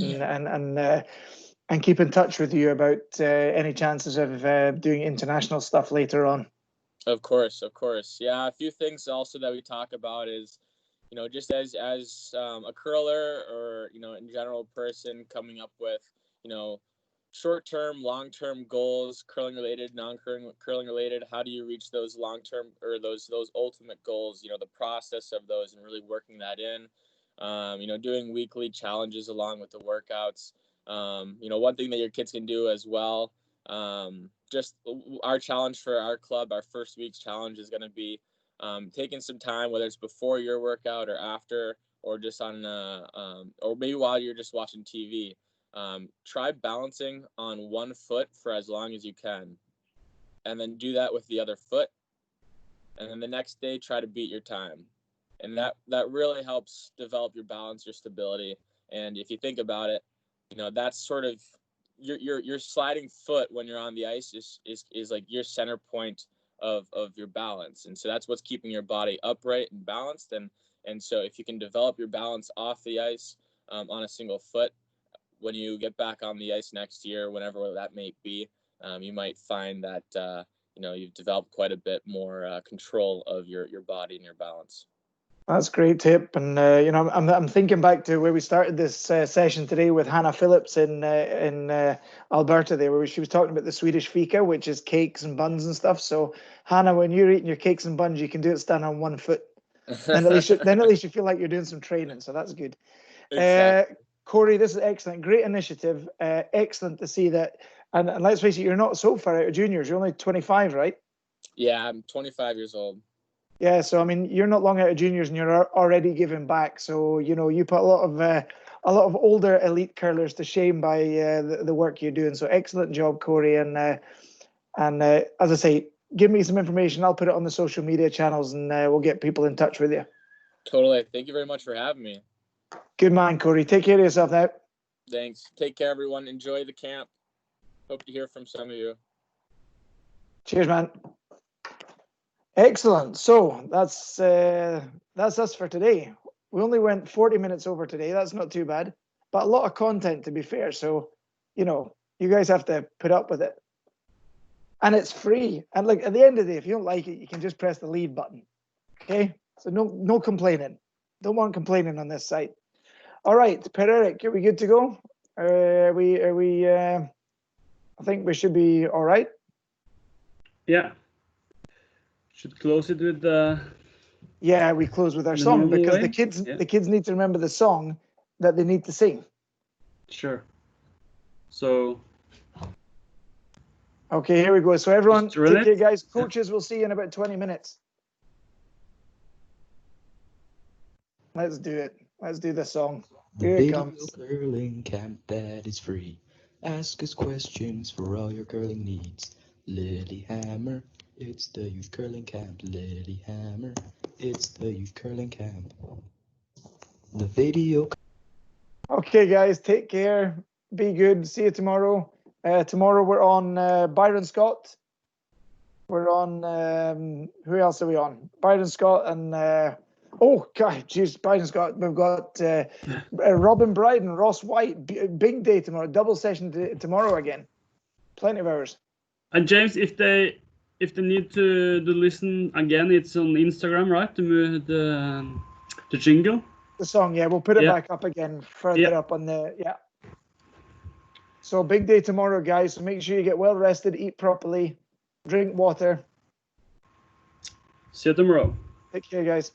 and keep in touch with you about any chances of doing international stuff later on. Of course. Yeah, a few things also that we talk about is, just as a curler or, in general person coming up with, short-term, long-term goals, curling related, non-curling related. How do you reach those long-term or those ultimate goals, the process of those, and really working that in, doing weekly challenges along with the workouts. One thing that your kids can do as well, just our challenge for our club, our first week's challenge is going to be taking some time, whether it's before your workout or after, or just on or maybe while you're just watching TV. Try balancing on one foot for as long as you can, and then do that with the other foot, and then the next day try to beat your time, and that really helps develop your balance, your stability. And if you think about it, that's sort of your sliding foot when you're on the ice is like your center point of your balance, and so that's what's keeping your body upright and balanced. And so if you can develop your balance off the ice on a single foot, when you get back on the ice next year, whenever that may be, you might find that you've developed quite a bit more control of your body and your balance. That's a great tip. And I'm thinking back to where we started this session today with Hannah Phillips in Alberta there, where she was talking about the Swedish fika, which is cakes and buns and stuff. So Hannah, when you're eating your cakes and buns, you can do it standing on one foot. Then at least you feel like you're doing some training. So that's good. Exactly. Corey, this is excellent. Great initiative. Excellent to see that. And let's face it, you're not so far out of juniors. You're only 25, right? Yeah, I'm 25 years old. Yeah, so I mean, you're not long out of juniors, and you're already giving back. So you put a lot of older elite curlers to shame by the work you're doing. So excellent job, Corey. And as I say, give me some information. I'll put it on the social media channels, and we'll get people in touch with you. Totally. Thank you very much for having me. Good man, Corey. Take care of yourself now. Thanks. Take care, everyone. Enjoy the camp. Hope to hear from some of you. Cheers, man. Excellent. So that's us for today. We only went 40 minutes over today. That's not too bad, but a lot of content, to be fair. So, you guys have to put up with it. And it's free. And like at the end of the day, if you don't like it, you can just press the leave button. Okay? So no complaining. Don't want complaining on this site. All right, Per-Erik, are we good to go? Are we I think we should be all right. Yeah. Should close it with the. Yeah, we close with our The song normal because way? the kids need to remember the song that they need to sing. Sure. So. Okay, here we go. So everyone, Just drill take care, it. guys. Coaches, we'll see you in about 20 minutes. Let's do it. Let's do the song. The Here it video comes. curling camp that is free. Ask us questions for all your curling needs. Lillehammer, it's the youth curling camp. Lillehammer, it's the youth curling camp. The video. Okay, guys, take care. Be good. See you tomorrow. Tomorrow we're on Byron Scott. We're on, who else are we on? Byron Scott and, oh, God, jeez, Byron Scott. We've got Robin Bryden, Ross White. Big day tomorrow. Double session tomorrow again. Plenty of hours. And James, if they need to listen again, it's on Instagram, right? The jingle. The song, yeah, we'll put it Yeah. back up again further up on the, yeah. So big day tomorrow, guys. So make sure you get well rested, eat properly, drink water. See you tomorrow. Take care, guys.